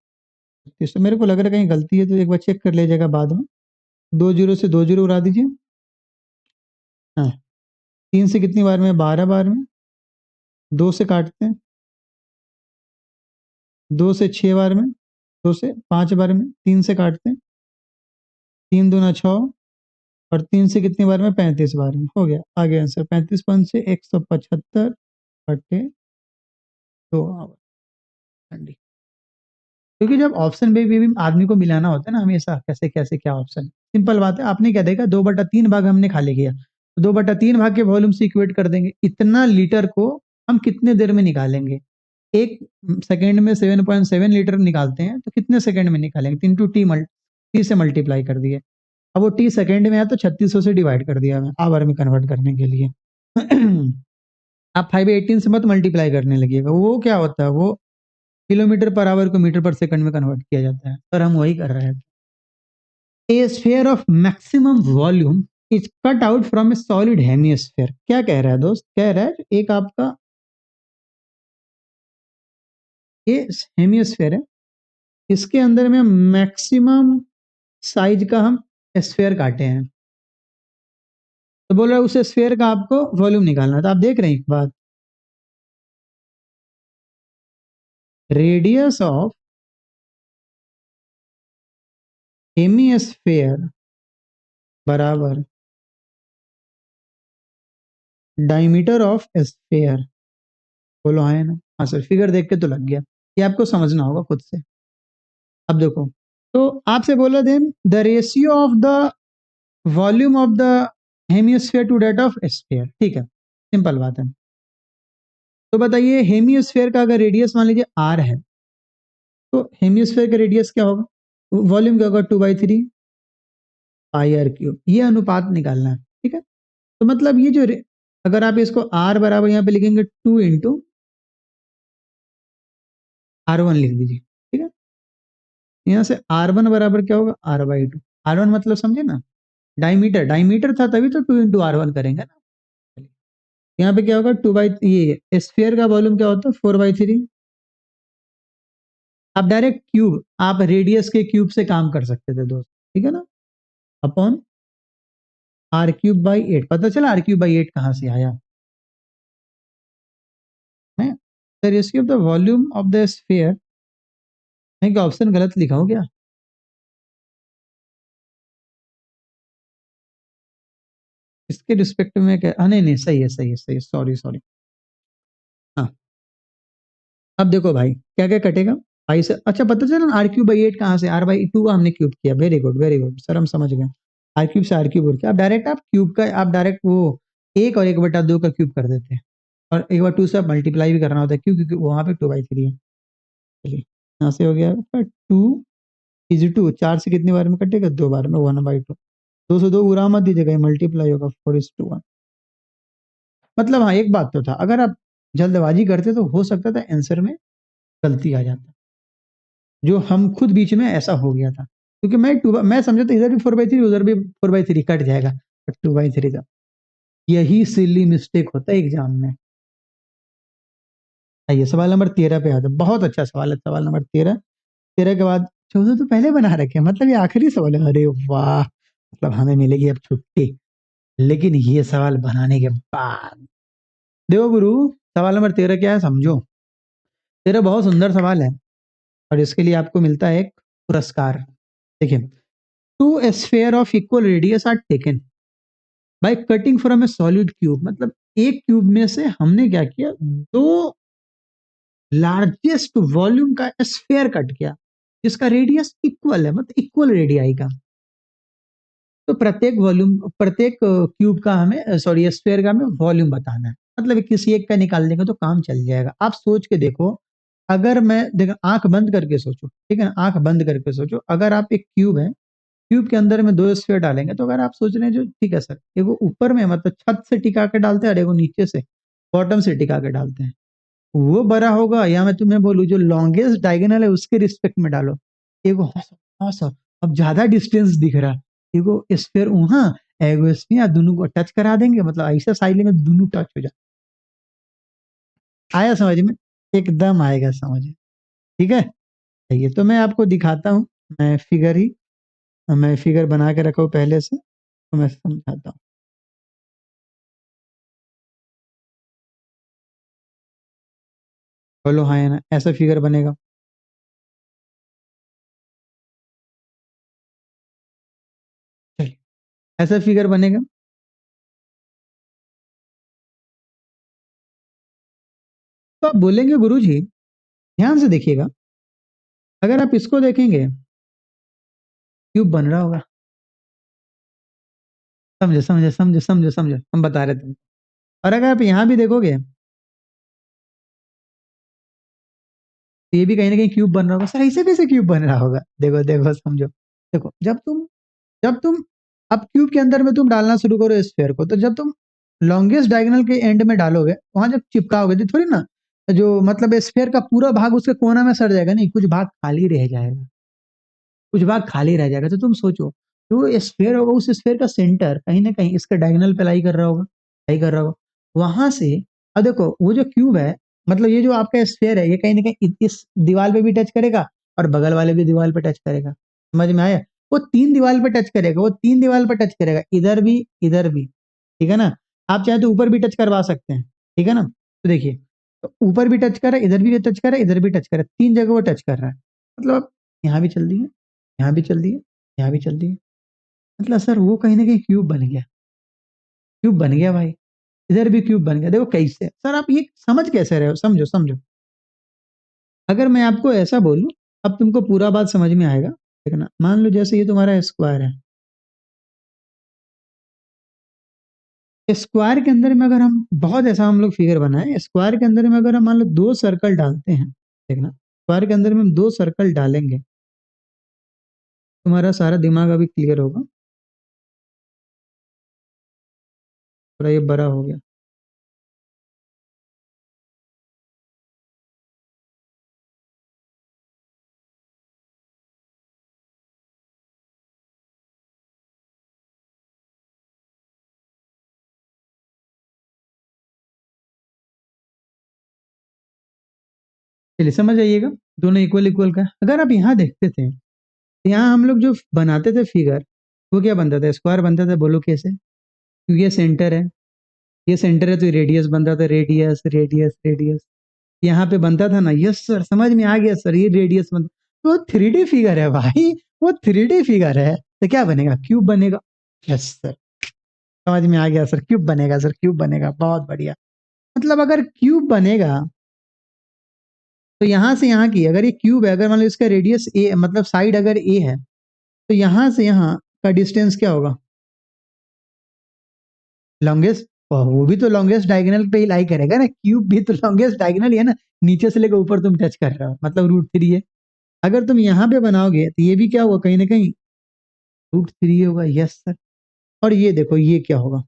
तो मेरे को लग रहा है कहीं गलती है तो एक बार चेक कर लीजिएगा बाद में। 2 जीरो से 2 जीरो उड़ा दीजिए। हाँ, 3 से कितनी बार में? 12 बार में। 2 से काटते हैं, 2 से 6 बार में, 2 से 5 बार में, 3 से काटते हैं, 3 दूना 6, और 3 से कितनी बार में? 35 बार में। हो गया, आ गया आंसर 35 से 175 बटे 2 आवर। क्योंकि जब ऑप्शन भी आदमी को मिलाना होता है ना हमेशा, कैसे कैसे क्या ऑप्शन, सिंपल बात है। आपने क्या देखा? 2/3 भाग हमने खाली किया, तो 2/3 भाग के वॉल्यूम से इक्वेट कर देंगे। इतना लीटर को हम कितने देर में निकालेंगे? 1 सेकेंड में 7.7 लीटर निकालते हैं तो कितने सेकेंड में निकालेंगे? 3 से मल्टीप्लाई कर दिए। अब वो टी सेकेंड में आया तो 3600 से डिवाइड कर दिया मैं आवर में कन्वर्ट करने के लिए। आप 5/18 से मत मल्टीप्लाई करने लगिएगा, वो क्या होता है? वो किलोमीटर पर आवर को मीटर पर सेकंड में कन्वर्ट किया जाता है, पर हम वही कर रहे हैं। ए sphere of maximum volume is cut out from a solid hemisphere. क्या कह रहा है दोस्त? कह रहा है एक आपका ये हेमिस्फीयर है, इसके अंदर में मैक्सिमम साइज का हम स्फीयर काटे हैं, तो बोल रहा है उस स्फीयर का आपको वॉल्यूम निकालना है। तो आप देख रहे हैं एक बात, रेडियस ऑफ हेमिस्फीयर बराबर डायमीटर ऑफ स्फीयर। बोलो हाँ है ना? हाँ सर, फिगर देख के तो लग गया। ये आपको समझना होगा खुद से। अब देखो, तो आपसे बोला then the ratio of the volume of the hemisphere to that of sphere, ठीक है, सिंपल बात है। तो बताइए हेमिस्फीयर का अगर रेडियस मान लीजिए आर है, तो हेमिस्फीयर का रेडियस क्या होगा, वॉल्यूम क्या होगा, 2/3 पाई आर क्यूब, ये अनुपात निकालना है, ठीक है। तो मतलब ये जो अगर आप इसको आर बराबर यहाँ पे लिखेंगे 2 × R1 लिख दीजिए, ठीक है। यहाँ से R1 बराबर क्या होगा, R/2। R1 मतलब समझे ना, डायमीटर, डायमीटर था तभी तो 2 × R1 करेंगे ना। यहाँ पे क्या होगा, 2 बाई, ये स्फीयर का वॉल्यूम क्या होता है, 4/3। आप डायरेक्ट क्यूब, आप रेडियस के क्यूब से काम कर सकते थे दोस्त, ठीक है ना, अपॉन R³/8। पता चला R³/8 कहाँ से आया है। The ratio of the volume of the sphere, नहीं क्या ऑप्शन गलत लिखा हो क्या, इसके रिस्पेक्ट में क्या, हाँ नहीं नहीं सही है, सही है, सही है, सॉरी सॉरी। हाँ, अब देखो भाई क्या क्या कटेगा, भाई से अच्छा पता चला ना, R³/8 कहाँ से, R/2 का हमने क्यूब किया, very good very good sir, हम समझ गए। R³ से R³ उड़ के अब डायरेक्ट आप क्यूब का, आप डायरेक्ट वो 1 और 1/2 का क्यूब कर देते हैं, और 1/2 से मल्टीप्लाई भी करना होता है, क्यों, क्योंकि वहां पे 2/3 है। चलिए यहाँ से हो गया 2 4 से कितनी बार में कटेगा, 2 बार में, 1/2। 2 से 2 गुणा मत दीजिएगा, मल्टीप्लाई होगा, 4:1। मतलब हाँ एक बात तो था, अगर आप जल्दबाजी करते तो हो सकता था आंसर में गलती आ जाता, जो हम खुद बीच में ऐसा हो गया था, क्योंकि मैं समझा था इधर भी 4/3 उधर भी 4/3 कट जाएगा, बट 2/3 था। यही सिली मिस्टेक होता है एग्जाम में। आइए सवाल नंबर 13 पे आते हैं, बहुत अच्छा सवाल है, सवाल नंबर 13। 13 के बाद 14 तो पहले बना रखे, मतलब ये आखिरी सवाल है, अरे वाह, मतलब हमें मिलेगी अब छुट्टी, लेकिन ये सवाल बनाने के बाद देखो गुरु, सवाल नंबर 13 क्या है समझो। 13 बहुत सुंदर सवाल है, और इसके लिए आपको मिलता है एक पुरस्कार। देखिए, 2 sphere of equal radius are taken by cutting from a solid cube, मतलब एक क्यूब में से हमने क्या किया, दो लार्जेस्ट वॉल्यूम का स्फीयर कट किया, जिसका रेडियस इक्वल है, मतलब इक्वल रेडियाई का। तो प्रत्येक वॉल्यूम, प्रत्येक क्यूब का हमें, सॉरी स्फीयर का हमें वॉल्यूम बताना है, मतलब किसी एक का निकाल देंगे तो काम चल जाएगा। आप सोच के देखो, अगर मैं देखो, आंख बंद करके सोचो, ठीक है ना, आंख बंद करके सोचो, अगर आप एक क्यूब है, क्यूब के अंदर में 2 स्फीयर डालेंगे, तो अगर आप सोच रहे हैं जो, ठीक है सर, एगो ऊपर में मतलब छत से टिका के डालते हैं, और एगो नीचे से बॉटम से टिका के डालते हैं, वो बड़ा होगा, या मैं तुम्हें बोलूं जो लॉन्गेस्ट डायगोनल है उसके रिस्पेक्ट में डालो, एगो, हाँ सर, अब ज्यादा डिस्टेंस दिख रहा है, एगो स्फीयर वहां, एगो स्फीयर, दोनों को टच करा देंगे, मतलब ऐसा साइड में दोनों टच हो जाए। आया समझ में, एकदम आएगा समझ में, ठीक है। ये तो मैं आपको दिखाता हूँ, मैं फिगर बना के रखा हूँ पहले से, तो मैं समझाता हूँ। बोलो हाँ या ना, ऐसा फिगर बनेगा, चलिए ऐसा फिगर बनेगा। तो आप बोलेंगे गुरुजी, ध्यान से देखिएगा, अगर आप इसको देखेंगे, क्यूब बन रहा होगा, समझे समझे समझे समझे समझे, हम बता रहे थे। और अगर आप यहाँ भी देखोगे, तो ये भी कहीं ना कहीं क्यूब बन रहा होगा, सर ऐसे कैसे क्यूब बन रहा होगा, देखो देखो समझो। देखो जब तुम अब क्यूब के अंदर में तुम डालना शुरू करो स्फीयर को, तो जब तुम लॉन्गेस्ट डायगोनल के एंड में डालोगे, वहां जब चिपकाओगे तो थोड़ी ना, जो मतलब स्फीयर का पूरा भाग उसके कोना में सड़ जाएगा, नहीं, कुछ भाग खाली रह जाएगा, कुछ भाग खाली रह जाएगा। तो तुम सोचो, जो स्फीयर होगा, उस स्फीयर का सेंटर कहीं ना कहीं इसके डायगोनल पे लाई कर रहा होगा, लाई कर रहा होगा वहां से। अब देखो वो जो क्यूब है, मतलब ये जो आपका स्फीयर है, ये कहीं ना कहीं इस दीवार पे भी टच करेगा, और बगल वाले भी दीवार पे टच करेगा, समझ में आया। वो तीन दीवार पे टच करेगा, वो तीन दीवार पे टच करेगा, इधर भी, इधर भी, ठीक है ना। आप चाहे तो ऊपर भी टच करवा सकते हैं, ठीक है ना। तो देखिए, तो ऊपर भी टच कर रहा है, इधर भी टच कर रहा है, इधर भी टच कर रहा है, तीन जगह वो टच कर रहा है, मतलब यहाँ भी चल रही है, यहाँ भी चल रही है, यहाँ भी चल रही है, मतलब सर वो कहीं ना कहीं क्यूब बन गया, क्यूब बन गया भाई, इधर भी क्यूब बन गया। देखो कैसे सर, आप ये समझ कैसे रहे हो, समझो समझो। अगर मैं आपको ऐसा बोलूं, अब तुमको पूरा बात समझ में आएगा, देखना। मान लो जैसे ये तुम्हारा स्क्वायर है, स्क्वायर के अंदर में अगर हम बहुत ऐसा हम लोग फिगर बनाए, स्क्वायर के अंदर में अगर हम मान लो 2 सर्कल डालते हैं, देखना स्क्वायर के अंदर में हम 2 सर्कल डालेंगे, तुम्हारा सारा दिमाग अभी क्लियर होगा। थोड़ा ये बड़ा हो गया। चलिए समझ आइएगा, दोनों इक्वल इक्वल का। अगर आप यहाँ देखते थे, यहाँ हम लोग जो बनाते थे फिगर, वो क्या बनता था, स्क्वायर बनता था। बोलो कैसे? क्योंकि ये सेंटर है, ये सेंटर है तो रेडियस बनता था, रेडियस रेडियस रेडियस। यहाँ पे बनता था ना, यस सर समझ में आ गया सर, ये रेडियस बनता। तो 3D फिगर है भाई, वो 3D फिगर है, तो क्या बनेगा, क्यूब बनेगा। यस सर, समझ में आ गया सर, क्यूब बनेगा सर, क्यूब बनेगा, बहुत बढ़िया। मतलब अगर क्यूब बनेगा तो यहाँ से यहाँ की, अगर ये क्यूब है, अगर मान लो इसका रेडियस ए, मतलब साइड अगर ए है, तो यहाँ से यहाँ का डिस्टेंस क्या होगा, लॉन्गेस्ट। वो भी तो लॉन्गेस्ट डायगोनल पे ही लाई करेगा ना, क्यूब भी तो लॉन्गेस्ट डायगोनल ही है ना, नीचे से लेकर ऊपर तुम टच कर रहे हो, मतलब √3 है। अगर तुम यहाँ पे बनाओगे तो ये भी क्या होगा, कहीं ना कहीं √3 होगा। Yes sir. और ये देखो ये क्या होगा,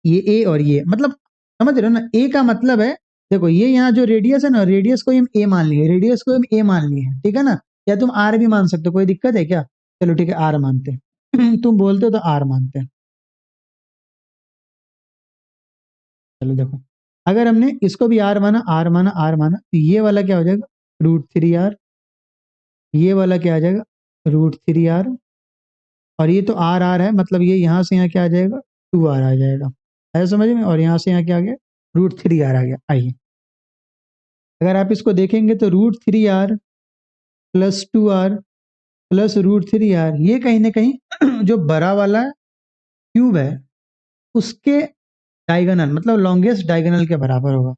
ये ए और ये, मतलब समझ रहे हो ना, ए का मतलब है, देखो ये यहाँ जो रेडियस है ना, रेडियस को हम ए मान लिए, रेडियस को हम ए मान लिए, ठीक है ना। या तुम आर भी मान सकते हो, कोई दिक्कत है क्या? चलो ठीक है, आर मानते हैं। तुम बोलते हो तो आर मानते हैं। चलो देखो, अगर हमने इसको भी आर माना, आर माना, आर माना, तो ये वाला क्या हो जाएगा, √3 आर। ये वाला क्या आ जाएगा, √3 आर। और ये तो आर आर है, मतलब ये यहाँ से यहाँ क्या आ जाएगा, 2 आर आ जाएगा। है समझ में? और यहाँ से यहाँ क्या आ गया, √3 आर आ गया। आइए, अगर आप इसको देखेंगे तो √3 R plus 2 R plus √3 R, ये कहीं ना कहीं जो बड़ा वाला क्यूब है उसके डायगोनल, मतलब लॉन्गेस्ट डायगोनल के बराबर होगा,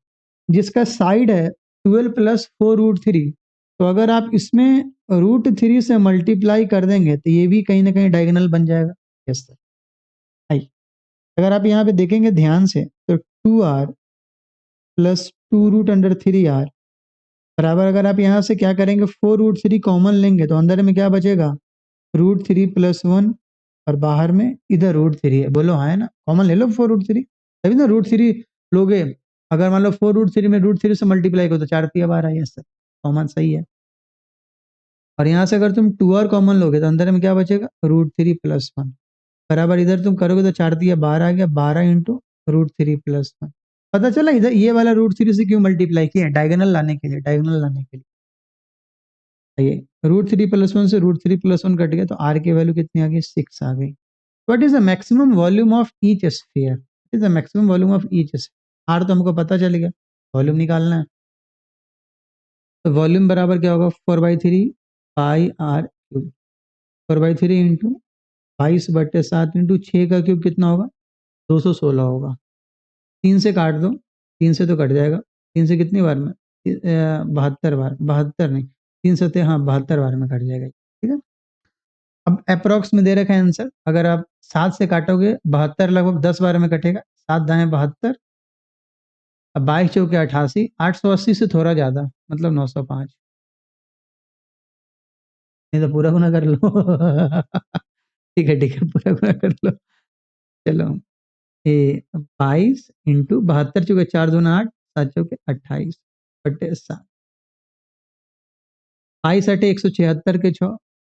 जिसका साइड है 12 + 4 √3। तो अगर आप इसमें √3 से मल्टीप्लाई कर देंगे तो ये भी कहीं ना कहीं डायगोनल बन जाएगा। Yes sir. आई, अगर आप यहाँ पे देखेंगे ध्यान से, तो 2 आर प्लस 2√3 आर बराबर, अगर आप यहाँ से क्या करेंगे, 4 √3 कॉमन लेंगे तो अंदर में क्या बचेगा, √3 + 1, और बाहर में इधर √3 है। बोलो हाँ है ना, कॉमन ले लो 4 √3, तभी ना √3 लोगे। अगर मान लो 4 √3 में √3 से मल्टीप्लाई करो तो 4 × 3 = 12। यस सर, कॉमन सही है। और यहाँ से अगर तुम 2 आर कॉमन लोगे तो अंदर में क्या बचेगा, √3 + 1 बराबर, इधर तुम करोगे तो 4 × 3 = 12 आ गया, 12 × √3 + 1। पता चला इधर ये वाला √3 से क्यों मल्टीप्लाई किया, डायगोनल लाने के लिए, डायगोनल लाने के लिए। ये √3 + 1 से √3 + 1 कट गया, तो आर की वैल्यू कितनी आ गई, 6 आ गई। What is the maximum volume of each sphere, is the maximum volume of each sphere. आर तो हमको पता चल गया, वॉल्यूम निकालना है। तो वॉल्यूम बराबर क्या होगा, 4/3 πr³ 4/3 इंटू 22/7 इंटू 6 का क्यूब कितना होगा, 216 होगा। 3 से काट दो, 3 से तो कट जाएगा, 3 से कितनी बार में, 72 बार, 72 नहीं, 3 से हाँ 72 बार में कट जाएगा, ठीक है। अब अप्रोक्स में दे रखा है आंसर, अगर आप 7 से काटोगे 72 लगभग 10 बार में कटेगा, 7×दाएं 72, अब 22×4 = 88, 880 से थोड़ा ज्यादा, मतलब 905। नहीं तो पूरा गुना कर लो। ठीक है पूरा गुना कर लो। चलो, ये 22 × 72, चौके 4×2 = 8, 7×4 = 28/7। 22 8 176 के छो,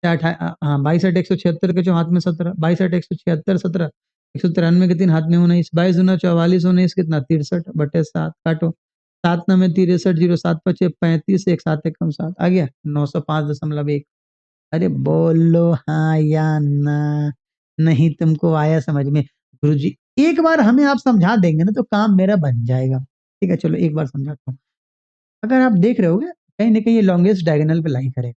हाँ 22 8 176 के छो, हाथ में 17, 22 8 176 17, 193 के 3 हाथ में 19, 22×2 = 44, 19 कितना 63/7, काटो। 7×9 = 63, 0 7×5 = 35, 1 7 × 7 आ गया 905.1। अरे बोलो हाँ या ना, नहीं तुमको आया समझ में? गुरुजी एक बार हमें आप समझा देंगे ना तो काम मेरा बन जाएगा। ठीक है चलो एक बार समझाता हूँ। अगर आप देख रहे होगे कहीं ना कहीं ये लॉन्गेस्ट डायगोनल पे लाई करेगा।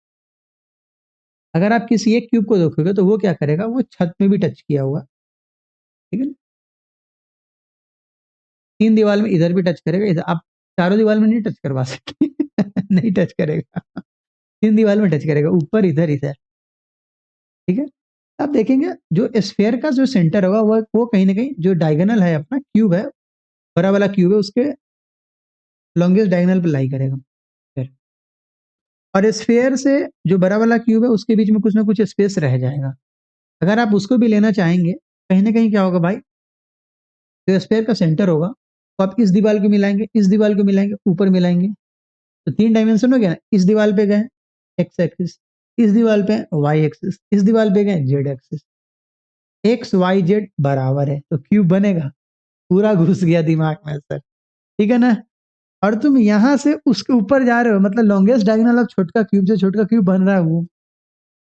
अगर आप किसी एक क्यूब को देखोगे तो वो क्या करेगा, वो छत में भी टच किया हुआ, ठीक है। 3 दीवार में इधर भी टच करेगा, इधर आप चारों दीवार में नहीं टच करवा सकते। नहीं टच करेगा, 3 दीवार में टच करेगा, ऊपर इधर इधर, ठीक है। अब देखेंगे जो स्फेयर का जो सेंटर होगा वो कहीं ना कहीं जो डायगोनल है अपना क्यूब है, बड़ा वाला क्यूब है, उसके लॉन्गेस्ट डायगोनल पर लाई करेगा फिर। और स्फेयर से जो बड़ा वाला क्यूब है उसके बीच में कुछ ना कुछ स्पेस रह जाएगा, अगर आप उसको भी लेना चाहेंगे कहीं ना कहीं क्या होगा भाई, जो स्फेयर का सेंटर होगा तो आप इस दीवार को मिलाएंगे, इस दीवार को मिलाएंगे, ऊपर मिलाएंगे, तो 3 डायमेंशन हो गया ना। इस दीवार पे गए एक्स एक्सिस, इस दीवार पे वाई एक्सिस, इस दीवार पे गए Z axis, X Y Z बराबर है तो क्यूब बनेगा। पूरा घुस गया दिमाग में सर, ठीक है ना। और तुम यहां से उसके ऊपर जा रहे हो, मतलब लॉन्गेस्ट डायगोनल ऑफ छोटा क्यूब से छोटा क्यूब बन रहा है वो,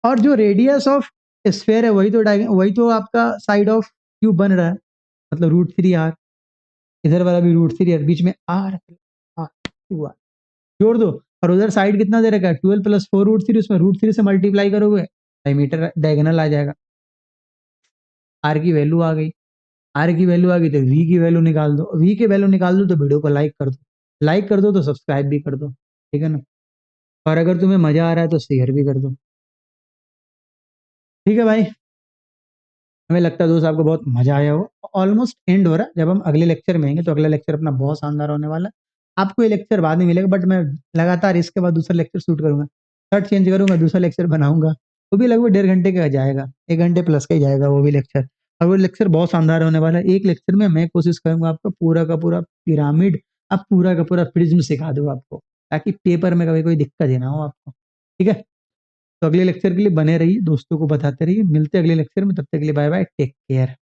और जो रेडियस ऑफ स्फेयर है वही तो आपका साइड ऑफ क्यूब बन रहा है, मतलब √3r, इधर वाला भी √3r, बीच में r r जोड़ दो, और उधर साइड कितना दे रखा है 12 + 4 √3, उसमें √3 से मल्टीप्लाई करोगे डायमीटर डायगोनल आ जाएगा। आर की वैल्यू आ गई, आर की वैल्यू आ गई तो वी की वैल्यू निकाल दो, वी की वैल्यू निकाल दो तो वीडियो को लाइक कर दो, लाइक कर दो तो सब्सक्राइब भी कर दो, ठीक है ना। और अगर तुम्हें मजा आ रहा है तो शेयर भी कर दो, ठीक है भाई। हमें लगता है दोस्त आपको बहुत मजा आया हो, ऑलमोस्ट एंड हो रहा है, जब हम अगले लेक्चर में आएंगे तो अगला लेक्चर अपना बहुत शानदार होने वाला है। आपको ये लेक्चर बाद में मिलेगा, बट मैं लगातार इसके बाद दूसरा लेक्चर शूट करूंगा, थर्ड चेंज करूंगा, दूसरा लेक्चर बनाऊंगा, वो भी लगभग 1.5 घंटे का जाएगा, 1 घंटे प्लस का ही जाएगा वो भी लेक्चर। और वो लेक्चर बहुत शानदार होने वाला है। एक लेक्चर में मैं कोशिश करूंगा आपको पूरा का पूरा पिरामिड, अब पूरा का पूरा प्रिज्म सिखा दूं आपको, ताकि पेपर में कभी कोई दिक्कत ही ना हो आपको, ठीक है। तो अगले लेक्चर के लिए बने रहिए, दोस्तों को बताते रहिए, मिलते हैं अगले लेक्चर में, तब तक के लिए बाय बाय, टेक केयर।